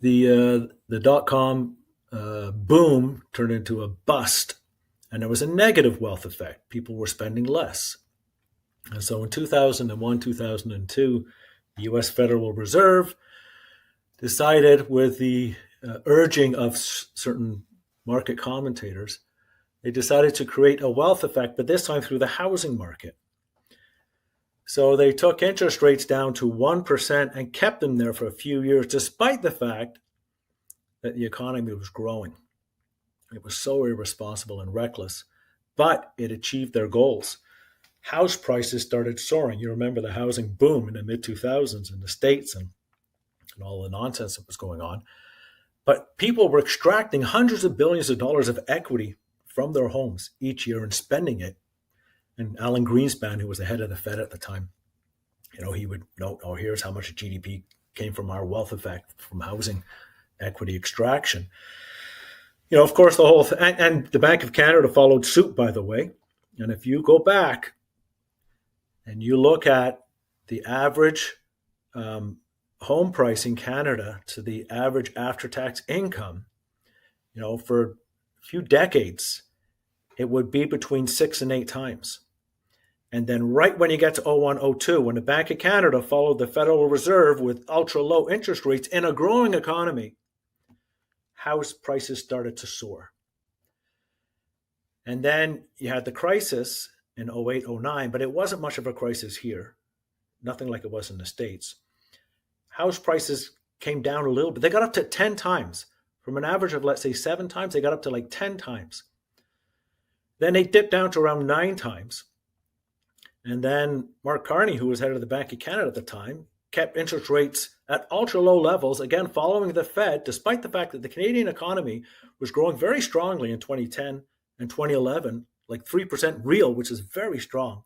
the dot-com boom turned into a bust. And there was a negative wealth effect. People were spending less. And so in 2001, 2002, the U.S. Federal Reserve decided, with the urging of certain market commentators, they decided to create a wealth effect, but this time through the housing market. So they took interest rates down to 1% and kept them there for a few years, despite the fact that the economy was growing. It was so irresponsible and reckless, but it achieved their goals. House prices started soaring. You remember the housing boom in the mid-2000s in the States and all the nonsense that was going on. But people were extracting hundreds of billions of dollars of equity from their homes each year and spending it. And Alan Greenspan, who was the head of the Fed at the time, he would note, here's how much GDP came from our wealth effect from housing equity extraction. Of course, the whole and the Bank of Canada followed suit, by the way. And if you go back and you look at the average home price in Canada to the average after-tax income, for a few decades, it would be between 6 and 8 times. And then right when you get to 01, 02, when the Bank of Canada followed the Federal Reserve with ultra-low interest rates in a growing economy, house prices started to soar. And then you had the crisis in 08, 09, but it wasn't much of a crisis here. Nothing like it was in the States. House prices came down a little bit. They got up to 10 times. From an average of, let's say, 7 times, they got up to like 10 times. Then they dipped down to around 9 times. And then Mark Carney, who was head of the Bank of Canada at the time, kept interest rates at ultra-low levels, again, following the Fed, despite the fact that the Canadian economy was growing very strongly in 2010 and 2011, like 3% real, which is very strong.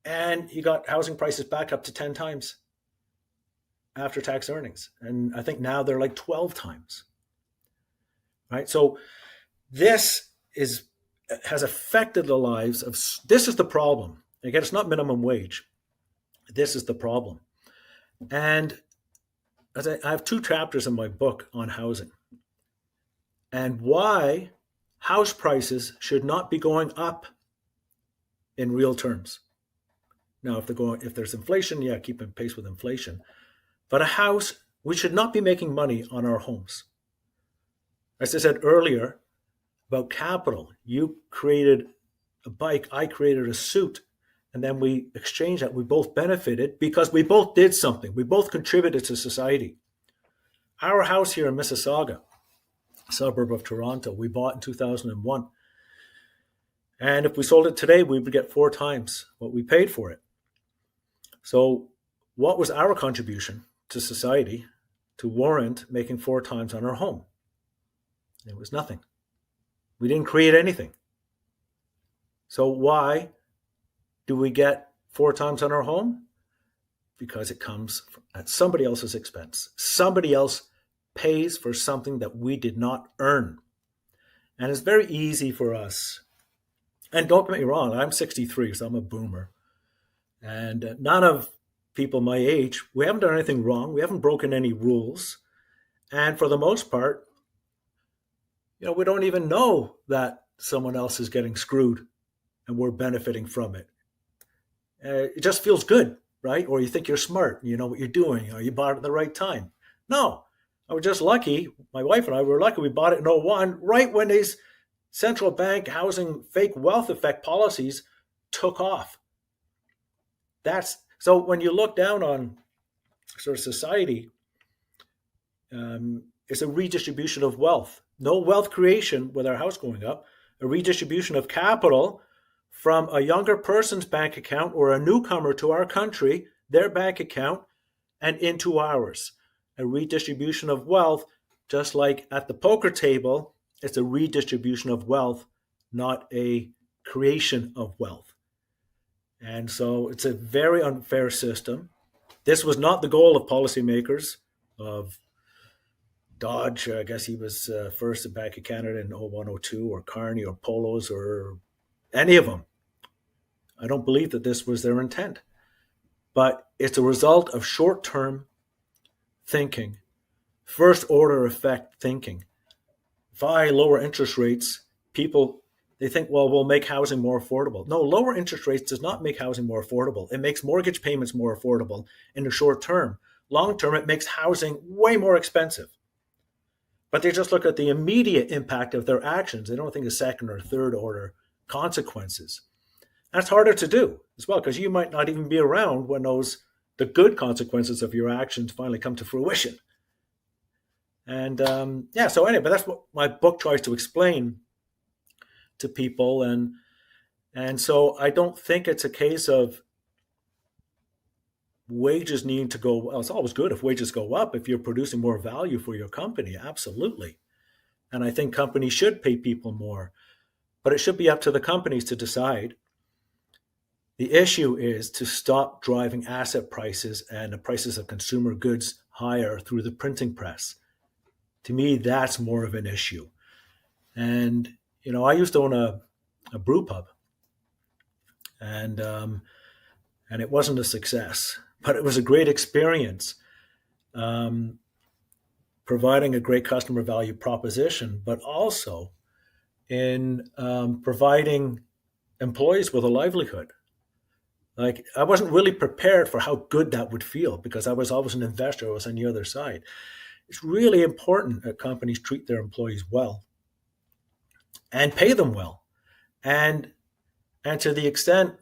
And you got housing prices back up to 10 times after-tax earnings. And I think now they're like 12 times. Right? So this has affected the lives of, this is the problem. Again, it's not minimum wage. This is the problem. And as I have 2 chapters in my book on housing. and why house prices should not be going up in real terms. Now, if there's inflation, yeah, keep in pace with inflation. But a house, we should not be making money on our homes. As I said earlier about capital, you created a bike, I created a suit, and then we exchanged that. We both benefited because we both did something. We both contributed to society. Our house here in Mississauga, a suburb of Toronto, we bought in 2001. And if we sold it today, we would get 4 times what we paid for it. So what was our contribution to society to warrant making 4 times on our home? It was nothing. We didn't create anything. So why do we get 4 times on our home? Because it comes at somebody else's expense. Somebody else pays for something that we did not earn. And it's very easy for us. And don't get me wrong, I'm 63, so I'm a boomer. And none of people my age, we haven't done anything wrong. We haven't broken any rules. And for the most part, we don't even know that someone else is getting screwed and we're benefiting from it. It just feels good, right? Or you think you're smart, you know what you're doing, or you bought it at the right time. No, I was just lucky. My wife and I were lucky. We bought it in '01, right when these central bank housing fake wealth effect policies took off. So when you look down on sort of society, it's a redistribution of wealth. No wealth creation with our house going up, a redistribution of capital from a younger person's bank account or a newcomer to our country, their bank account, and into ours. A redistribution of wealth, just like at the poker table, it's a redistribution of wealth, not a creation of wealth. And so it's a very unfair system. This was not the goal of policymakers, of Dodge. I guess he was first at Bank of Canada in '01, '02, or Carney or Polos or any of them. I don't believe that this was their intent. But it's a result of short-term thinking, first-order effect thinking. If I lower interest rates, people, they think, well, we'll make housing more affordable. No, lower interest rates does not make housing more affordable. It makes mortgage payments more affordable in the short term. Long term, it makes housing way more expensive. But they just look at the immediate impact of their actions. They don't think of second or third order consequences. That's harder to do as well, because you might not even be around when the good consequences of your actions finally come to fruition. And so anyway, but that's what my book tries to explain to people. And so I don't think it's a case of wages needing to go. Well, it's always good if wages go up, if you're producing more value for your company, absolutely. And I think companies should pay people more, but it should be up to the companies to decide. The issue is to stop driving asset prices and the prices of consumer goods higher through the printing press. To me, that's more of an issue. And, I used to own a brew pub, and it wasn't a success, but it was a great experience, providing a great customer value proposition, but also in providing employees with a livelihood. Like, I wasn't really prepared for how good that would feel because I was always an investor. I was on the other side. It's really important that companies treat their employees well and pay them well. And to the extent,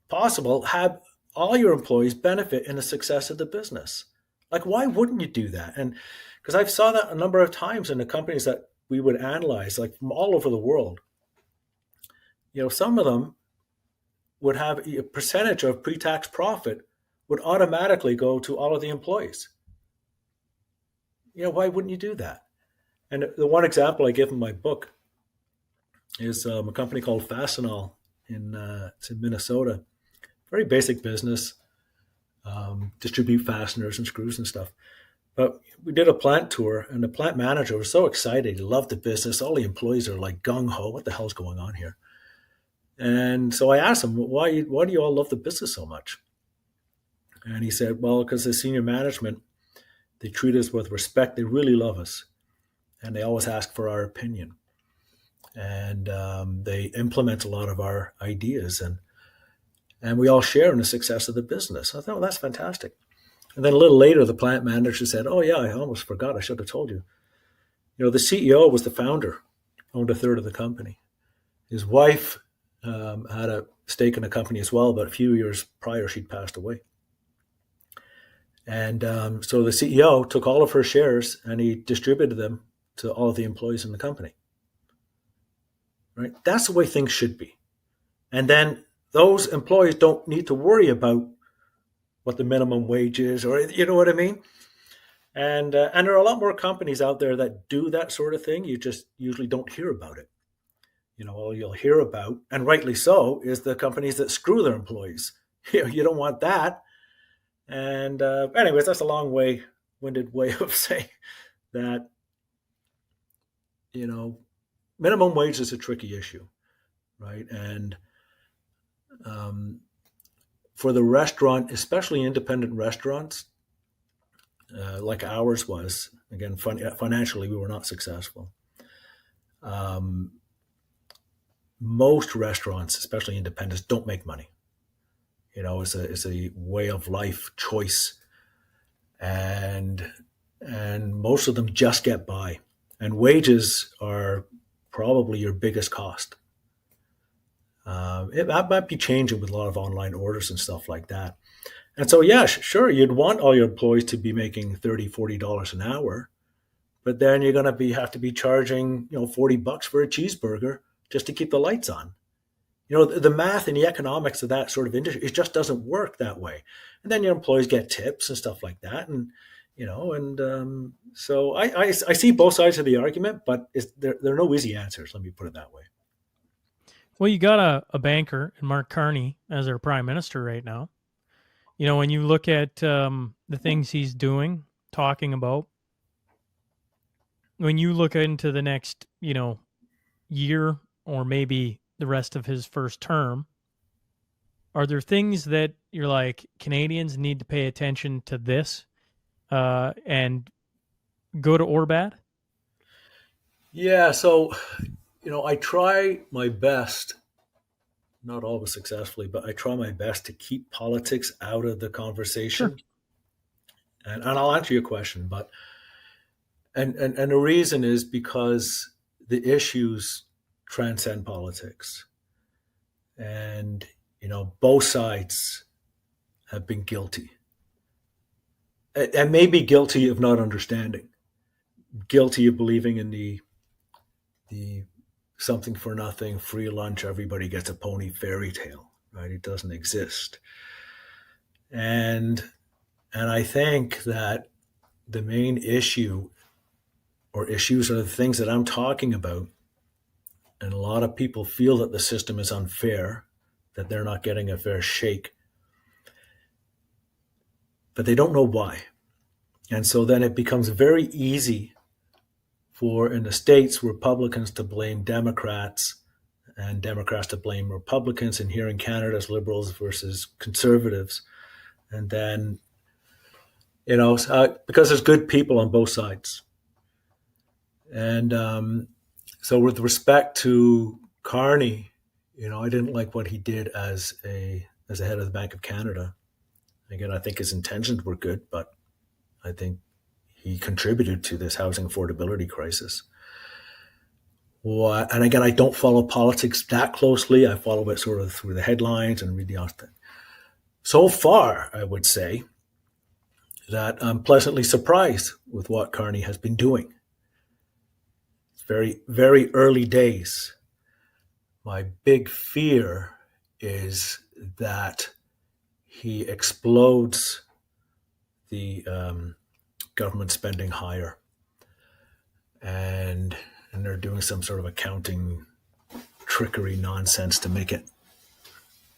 possible, have all your employees benefit in the success of the business. Like, why wouldn't you do that? And because I've saw that a number of times in the companies that we would analyze, like from all over the world. Some of them would have a percentage of pre-tax profit would automatically go to all of the employees. Why wouldn't you do that? And the one example I give in my book is a company called Fastenal it's in Minnesota. Very basic business, distribute fasteners and screws and stuff. But we did a plant tour, and the plant manager was so excited. He loved the business. All the employees are like gung-ho. What the hell's going on here? And so I asked him, why do you all love the business so much? And he said, well, because the senior management, they treat us with respect. They really love us. and they always ask for our opinion. And they implement a lot of our ideas, and we all share in the success of the business. I thought, well, that's fantastic. And then a little later, the plant manager said, oh, yeah, I almost forgot. I should have told you. The CEO was the founder, owned a third of the company. His wife had a stake in the company as well, but a few years prior, she'd passed away. And so the CEO took all of her shares and he distributed them to all of the employees in the company. Right? That's the way things should be. And then those employees don't need to worry about what the minimum wage is, or you know what I mean? And there are a lot more companies out there that do that sort of thing. You just usually don't hear about it. All you'll hear about, and rightly so, is the companies that screw their employees. You don't want that. And anyways, that's a long-winded way of saying that, minimum wage is a tricky issue, right? And for the restaurant, especially independent restaurants, like ours was, again, financially, we were not successful. Most restaurants, especially independents, don't make money. It's a way of life choice, and most of them just get by. And wages are probably your biggest cost. That might be changing with a lot of online orders and stuff like that. And so, yeah, sure, you'd want all your employees to be making $30, $40 an hour, but then you're going to have to be charging, $40 for a cheeseburger just to keep the lights on. The math and the economics of that sort of industry, it just doesn't work that way. And then your employees get tips and stuff like that. And, so I see both sides of the argument, but there are no easy answers. Let me put it that way. Well, you got a banker in Mark Carney as our prime minister right now. When you look at the things he's doing, talking about, when you look into the next, year or maybe the rest of his first term, are there things that you're like, Canadians need to pay attention to this and good or bad? Yeah, so, I try my best, not always successfully, but I try my best to keep politics out of the conversation. Sure. And I'll answer your question, but and the reason is because the issues transcend politics. And, both sides have been guilty. And maybe guilty of not understanding, guilty of believing in the something for nothing, free lunch, everybody gets a pony fairy tale, right? It doesn't exist. And I think that the main issue or issues are the things that I'm talking about. And a lot of people feel that the system is unfair, that they're not getting a fair shake, but they don't know why. And so then it becomes very easy for, in the States, Republicans to blame Democrats and Democrats to blame Republicans, and here in Canada, it's liberals versus conservatives. And then, because there's good people on both sides. And so with respect to Carney, I didn't like what he did as a head of the Bank of Canada. Again, I think his intentions were good, but I think he contributed to this housing affordability crisis. Well, and again, I don't follow politics that closely. I follow it sort of through the headlines and read the article. So far, I would say that I'm pleasantly surprised with what Carney has been doing. It's very, very early days. My big fear is that he explodes the government spending higher, and they're doing some sort of accounting trickery nonsense to make it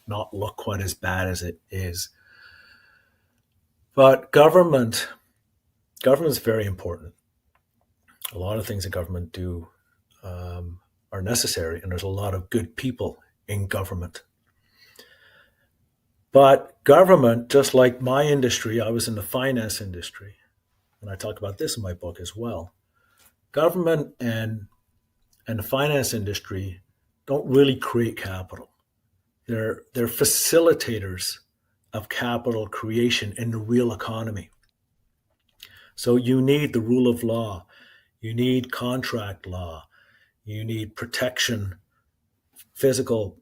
not look quite as bad as it is. But government is very important. A lot of things that government do are necessary, and there's a lot of good people in government. But government, just like my industry, I was in the finance industry, and I talk about this in my book as well. government and the finance industry don't really create capital. They're facilitators of capital creation in the real economy. So you need the rule of law, you need contract law, you need protection, physical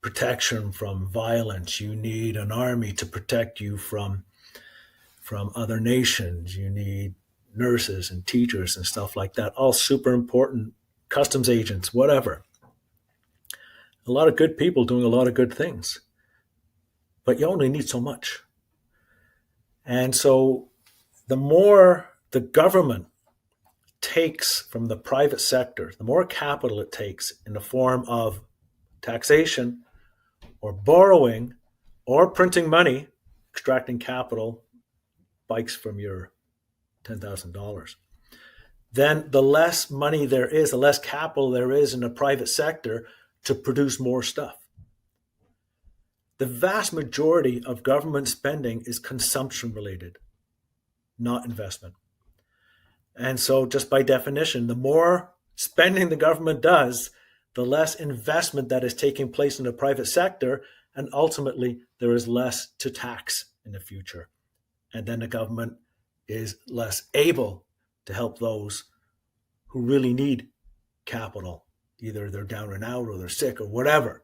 protection from violence, you need an army to protect you from other nations, you need nurses and teachers and stuff like that, all super important, customs agents, whatever. A lot of good people doing a lot of good things, but you only need so much. And so the more the government takes from the private sector, the more capital it takes in the form of taxation or borrowing or printing money, extracting capital, bikes from your $10,000, then the less money there is, the less capital there is in the private sector to produce more stuff. The vast majority of government spending is consumption related, not investment. And so just by definition, the more spending the government does, the less investment that is taking place in the private sector, and ultimately there is less to tax in the future. And then the government is less able to help those who really need capital. Either they're down and out or they're sick or whatever.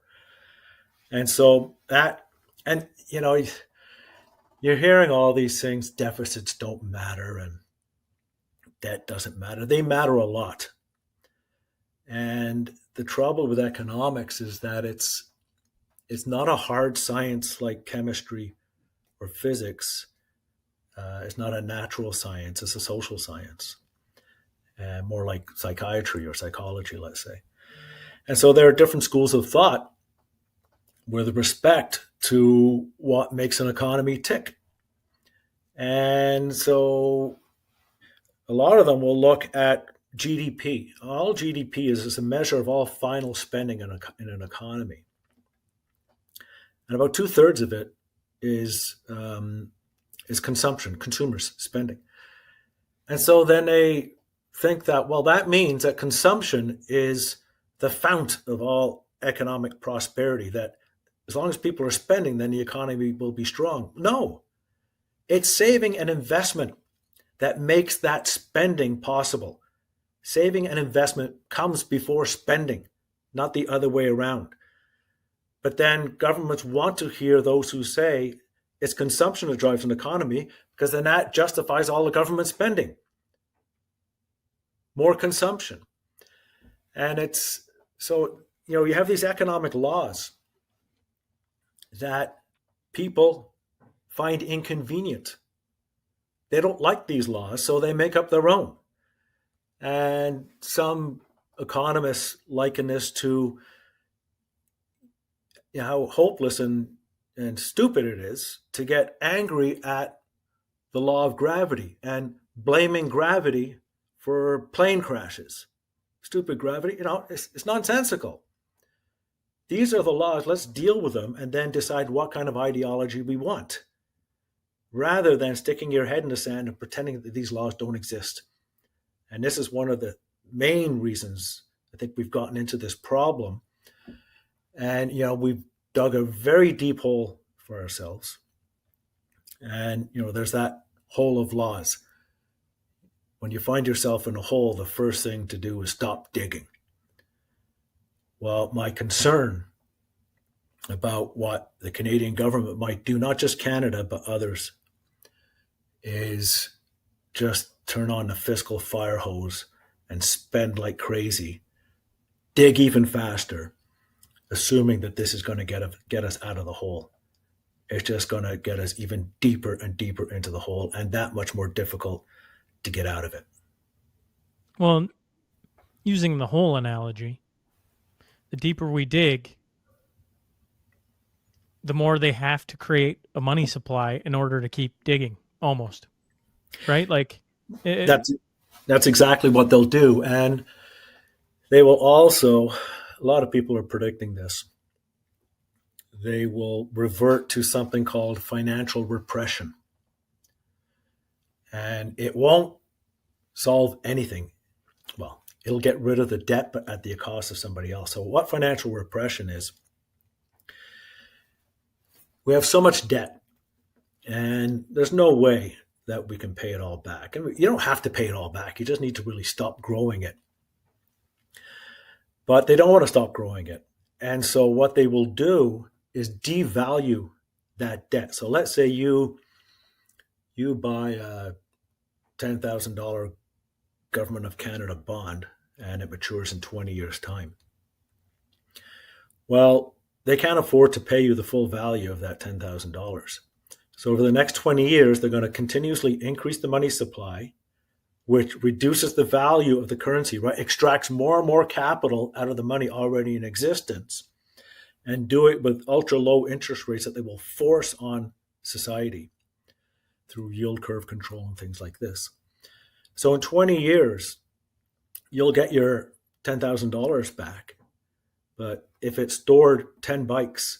And so that, and you know, you're hearing all these things, deficits don't matter and debt doesn't matter. They matter a lot. And the trouble with economics is that it's not a hard science like chemistry or physics. It's not a natural science, it's a social science. More like psychiatry or psychology, let's say. And so there are different schools of thought with respect to what makes an economy tick. And so a lot of them will look at GDP. All GDP is a measure of all final spending in an economy. And about 2/3 of it is consumption, consumers spending. And so then they think that, well, that means that consumption is the fount of all economic prosperity, that as long as people are spending, then the economy will be strong. No, it's saving and investment that makes that spending possible. Saving and investment comes before spending, not the other way around. But then governments want to hear those who say it's consumption that drives an economy, because then that justifies all the government spending. More consumption. And it's so, you have these economic laws that people find inconvenient. They don't like these laws, so they make up their own. And some economists liken this to how hopeless and stupid it is to get angry at the law of gravity and blaming gravity for plane crashes. Stupid gravity, it's nonsensical. These are the laws, let's deal with them and then decide what kind of ideology we want, rather than sticking your head in the sand and pretending that these laws don't exist. And this is one of the main reasons I think we've gotten into this problem. And, we've dug a very deep hole for ourselves. And, there's that hole of laws. When you find yourself in a hole, the first thing to do is stop digging. Well, my concern about what the Canadian government might do, not just Canada, but others, is just turn on the fiscal fire hose and spend like crazy, dig even faster, assuming that this is going to get us out of the hole. It's just going to get us even deeper and deeper into the hole, and that much more difficult to get out of it. Well, using the hole analogy, the deeper we dig, the more they have to create a money supply in order to keep digging, almost. Right? Like that's exactly what they'll do. And they will also, a lot of people are predicting this, they will revert to something called financial repression. And it won't solve anything. well, it'll get rid of the debt, but at the cost of somebody else. So what financial repression is, we have so much debt and there's no way that we can pay it all back. And you don't have to pay it all back. You just need to really stop growing it. But they don't want to stop growing it. And so what they will do is devalue that debt. So let's say you buy a $10,000 Government of Canada bond and it matures in 20 years' time. Well, they can't afford to pay you the full value of that $10,000. So over the next 20 years, they're going to continuously increase the money supply, which reduces the value of the currency, right? Extracts more and more capital out of the money already in existence, and do it with ultra low interest rates that they will force on society through yield curve control and things like this. So in 20 years, you'll get your $10,000 back. But if it stored 10 bikes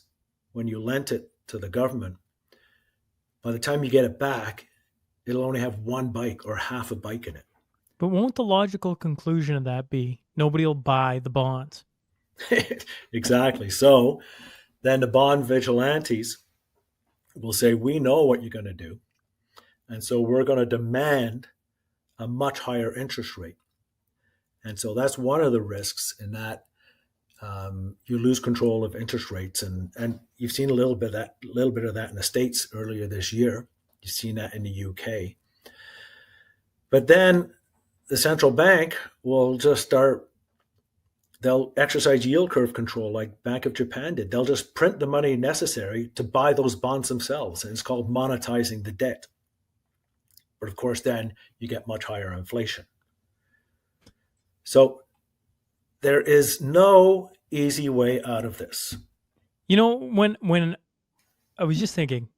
when you lent it to the government, by the time you get it back, it'll only have one bike or half a bike in it. But won't the logical conclusion of that be nobody will buy the bonds? Exactly. So then the bond vigilantes will say, we know what you're going to do. And so we're going to demand a much higher interest rate. And so that's one of the risks, in that you lose control of interest rates. And you've seen a little bit of that in the States earlier this year. You've seen that in the UK. But then the central bank will just they'll exercise yield curve control like Bank of Japan did. They'll just print the money necessary to buy those bonds themselves. And it's called monetizing the debt. But of course, then you get much higher inflation. So there is no easy way out of this. You know, when I was just thinking,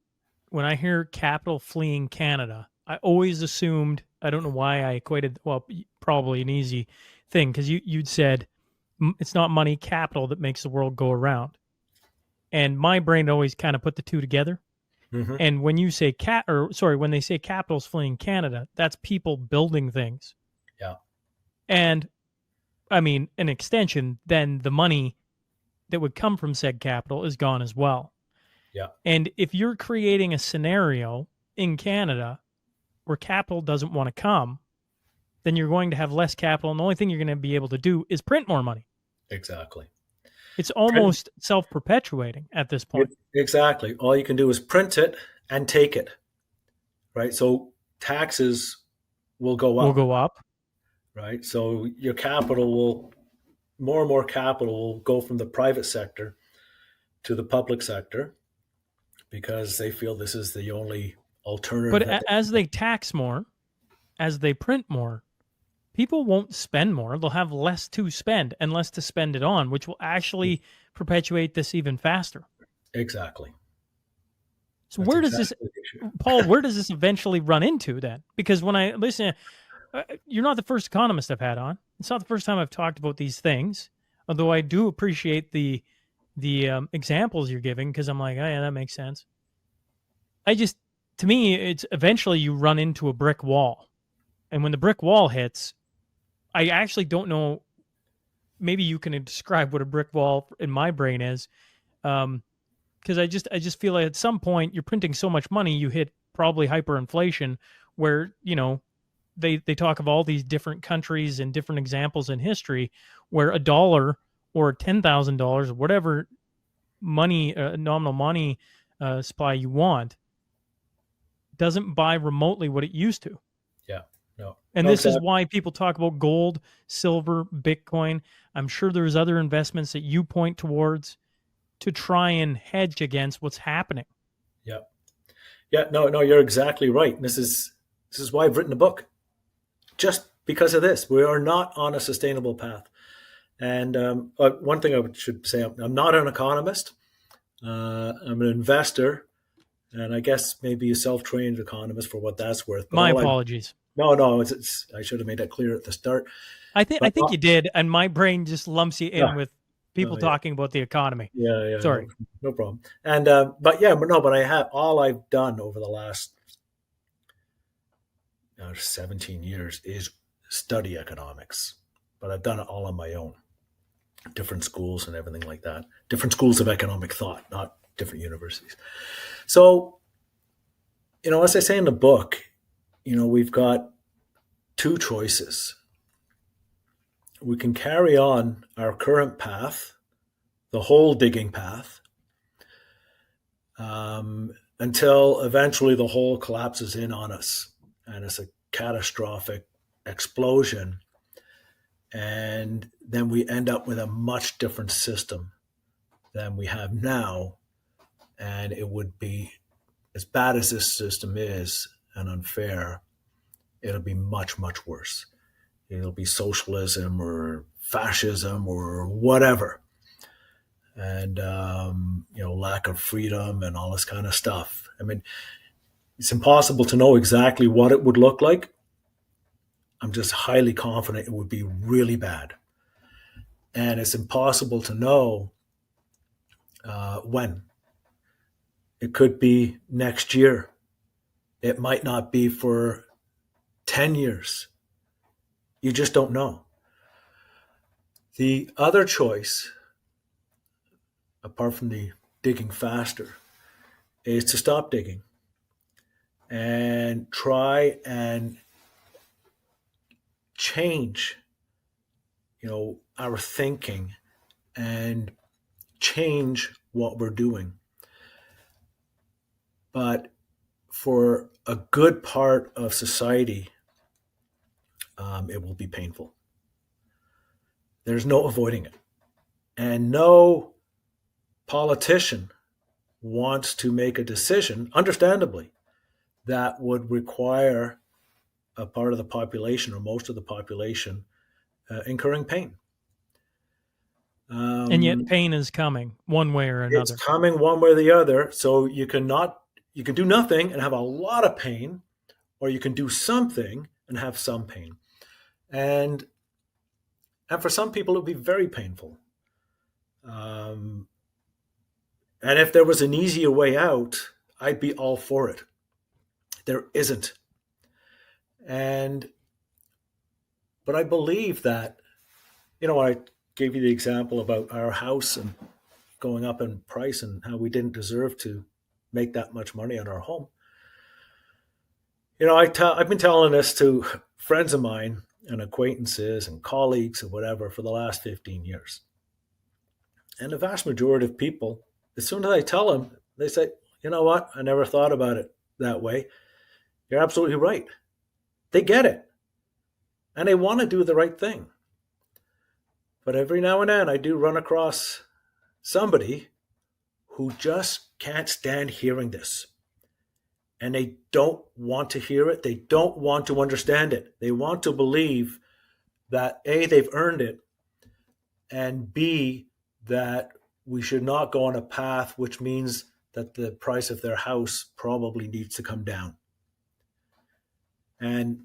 when I hear capital fleeing Canada, I always assumed, I don't know why I equated, well, probably an easy thing, because you'd said it's not money, capital that makes the world go around. And my brain always kind of put the two together. Mm-hmm. And when you say when they say capital's fleeing Canada, that's people building things. Yeah. And I mean, an extension, then the money that would come from said capital is gone as well. Yeah. And if you're creating a scenario in Canada where capital doesn't want to come, then you're going to have less capital. And the only thing you're going to be able to do is print more money. Exactly. It's almost self-perpetuating at this point. Exactly. All you can do is print it and take it, right? So taxes will go up. Right? So your more and more capital will go from the private sector to the public sector because they feel this is the only alternative. But as they tax more, as they print more, people won't spend more. They'll have less to spend and less to spend it on, which will actually perpetuate this even faster. Exactly. So where does this eventually run into then? Because when I listen, you're not the first economist I've had on. It's not the first time I've talked about these things, although I do appreciate the examples you're giving, because I'm like, oh yeah, that makes sense. To me, it's eventually you run into a brick wall. And when the brick wall hits, I actually don't know, maybe you can describe what a brick wall in my brain is, because I just feel like at some point you're printing so much money, you hit probably hyperinflation, where, you know, they talk of all these different countries and different examples in history where $1 or $10,000, whatever money, nominal money supply you want, doesn't buy remotely what it used to. Yeah, no. And this is why people talk about gold, silver, Bitcoin. I'm sure there's other investments that you point towards to try and hedge against what's happening. Yeah. Yeah, no, you're exactly right. This is why I've written a book. Just because of this. We are not on a sustainable path. And one thing I should say, I'm not an economist. I'm an investor, and I guess maybe a self-trained economist for what that's worth. But my apologies. No, I should have made that clear at the start. I think you did, and my brain just lumps you in with people talking about the economy. Yeah. Sorry. No problem. And but I have all I've done over the last 17 years is study economics, but I've done it all on my own. Different schools and everything like that. Different schools of economic thought, not different universities. So, as I say in the book, we've got two choices. We can carry on our current path, the whole digging path, until eventually the hole collapses in on us and it's a catastrophic explosion. And then we end up with a much different system than we have now. And it would be, as bad as this system is and unfair, it'll be much, much worse. It'll be socialism or fascism or whatever. And, lack of freedom and all this kind of stuff. I mean, it's impossible to know exactly what it would look like. I'm just highly confident it would be really bad. And it's impossible to know when. It could be next year. It might not be for 10 years. You just don't know. The other choice, apart from the digging faster, is to stop digging and try and change, our thinking and change what we're doing. But for a good part of society, it will be painful. There's no avoiding it. And no politician wants to make a decision, understandably, that would require a part of the population or most of the population incurring pain. And yet pain is coming one way or another. It's coming one way or the other. So you can do nothing and have a lot of pain, or you can do something and have some pain. And for some people, it would be very painful. And if there was an easier way out, I'd be all for it. There isn't. But I believe that, I gave you the example about our house and going up in price and how we didn't deserve to make that much money on our home. I've been telling this to friends of mine and acquaintances and colleagues and whatever for the last 15 years. And the vast majority of people, as soon as I tell them, they say, you know what? I never thought about it that way. You're absolutely right. They get it. And they want to do the right thing. But every now and then I do run across somebody who just can't stand hearing this. And they don't want to hear it. They don't want to understand it. They want to believe that A, they've earned it, and B, that we should not go on a path which means that the price of their house probably needs to come down. And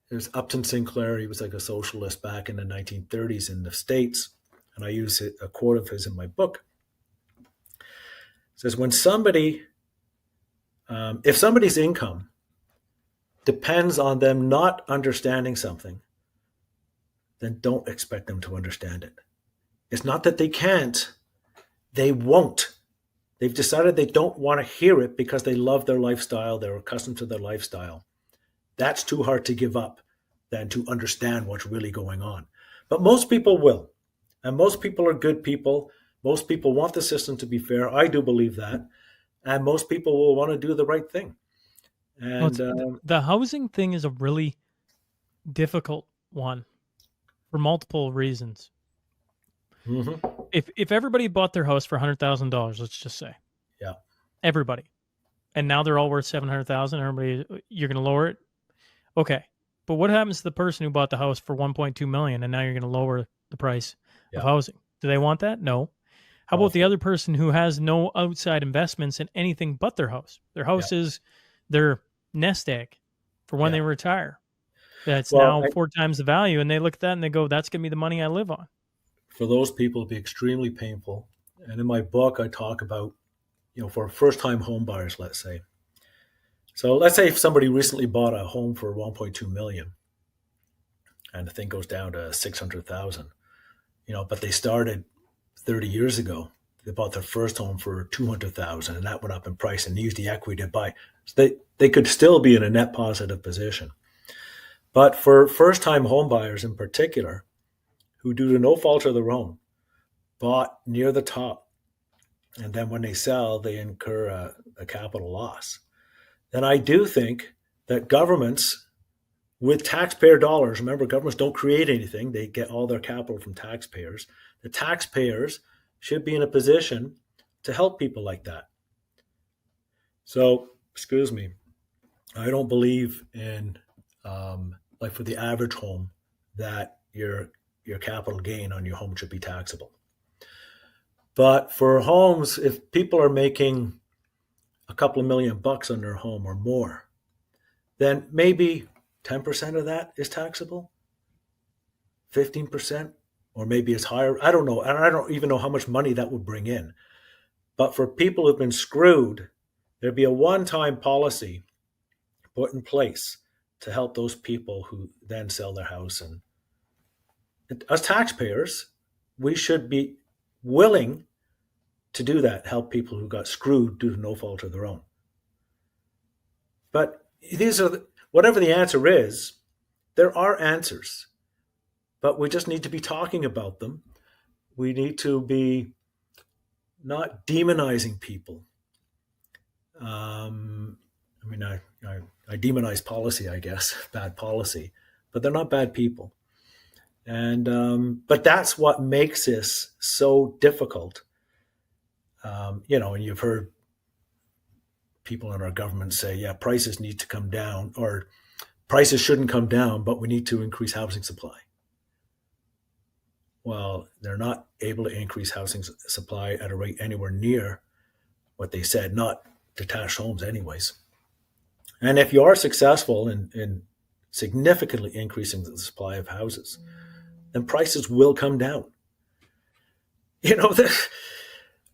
there's Upton Sinclair. He was like a socialist back in the 1930s in the States. And I use a quote of his in my book. It says, if somebody's income depends on them not understanding something, then don't expect them to understand it. It's not that they can't, they won't. They've decided they don't want to hear it because they love their lifestyle, they're accustomed to their lifestyle. That's too hard to give up than to understand what's really going on. But most people will. And most people are good people. Most people want the system to be fair. I do believe that. And most people will want to do the right thing. And the housing thing is a really difficult one for multiple reasons. Mm-hmm. If everybody bought their house for $100,000, let's just say. Yeah. Everybody. And now they're all worth $700,000. Everybody, you're going to lower it? Okay. But what happens to the person who bought the house for $1.2 million and now you're going to lower the price of housing? Do they want that? No. How about the other person who has no outside investments in anything but their house? Their house is their nest egg for when they retire. That's now 4 times the value. And they look at that and they go, that's going to be the money I live on. For those people, it'd be extremely painful. And in my book, I talk about, for first-time home buyers, let's say. So let's say if somebody recently bought a home for $1.2 million and the thing goes down to 600,000. But they started 30 years ago. They bought their first home for 200,000, and that went up in price, and they used the equity to buy. So they could still be in a net positive position. But for first-time home buyers in particular, who due to no fault of their own, bought near the top, and then when they sell, they incur a capital loss, then I do think that governments, with taxpayer dollars, remember, governments don't create anything. They get all their capital from taxpayers. The taxpayers should be in a position to help people like that. So, excuse me, I don't believe in, like for the average home, that your capital gain on your home should be taxable. But for homes, if people are making a couple of $1 million on their home or more, then maybe 10% of that is taxable, 15%, or maybe it's higher. I don't know. And I don't even know how much money that would bring in. But for people who've been screwed, there'd be a one-time policy put in place to help those people who then sell their house. And as taxpayers, we should be willing to do that, help people who got screwed due to no fault of their own. But these are whatever the answer is, there are answers, but we just need to be talking about them. We need to be not demonizing people. I demonize policy, I guess, bad policy, but they're not bad people. And but that's what makes this so difficult. And you've heard people in our government say, yeah, prices need to come down, or prices shouldn't come down, but we need to increase housing supply. Well, they're not able to increase housing supply at a rate anywhere near what they said, not detached homes anyways. And if you are successful in significantly increasing the supply of houses, then prices will come down.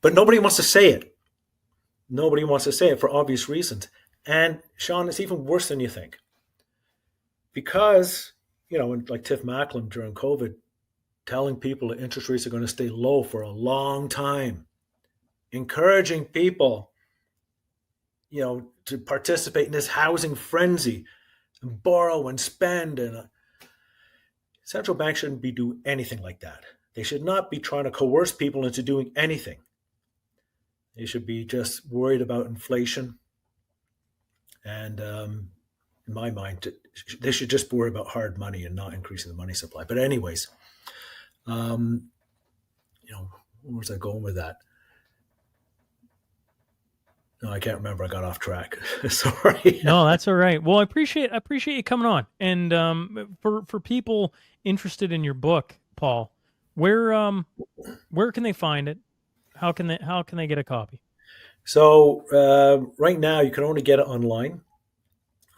But nobody wants to say it. Nobody wants to say it for obvious reasons. And Shaun, it's even worse than you think. Because, like Tiff Macklem during COVID, telling people that interest rates are going to stay low for a long time, encouraging people, to participate in this housing frenzy and borrow and spend. And central banks shouldn't be doing anything like that. They should not be trying to coerce people into doing anything. They should be just worried about inflation. And in my mind, they should just worry about hard money and not increasing the money supply. But anyways, where was I going with that? No, I can't remember. I got off track. Sorry. No, that's all right. Well, I appreciate you coming on. And for people interested in your book, Paul, where can they find it? How can they get a copy? So right now you can only get it online.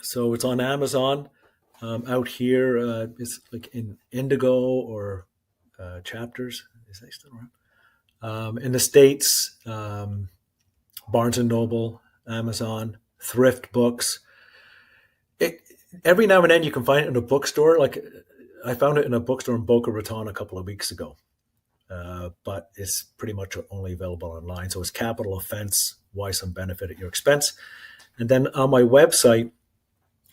So it's on Amazon. Out here, it's like in Indigo or Chapters. Is that still around? In the States, Barnes & Noble, Amazon, Thrift Books. Every now and then you can find it in a bookstore. Like I found it in a bookstore in Boca Raton a couple of weeks ago. But it's pretty much only available online. So it's Capital Offence, Why Some Benefit at Your Expense. And then on my website,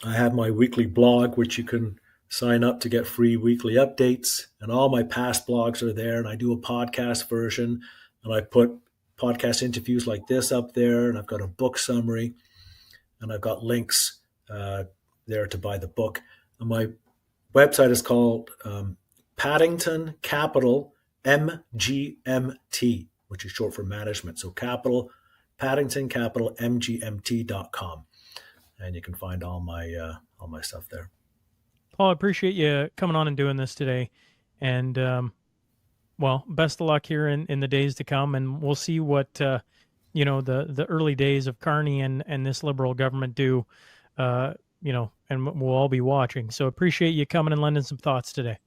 I have my weekly blog, which you can sign up to get free weekly updates. And all my past blogs are there. And I do a podcast version. And I put podcast interviews like this up there. And I've got a book summary. And I've got links there to buy the book. And my website is called Paddington Capital MGMT, which is short for management. So Paddington Capital MGMT.com. And you can find all my stuff there. Paul, I appreciate you coming on and doing this today. And, best of luck here in the days to come. And we'll see what, the early days of Carney and this Liberal government do, and we'll all be watching. So appreciate you coming and lending some thoughts today.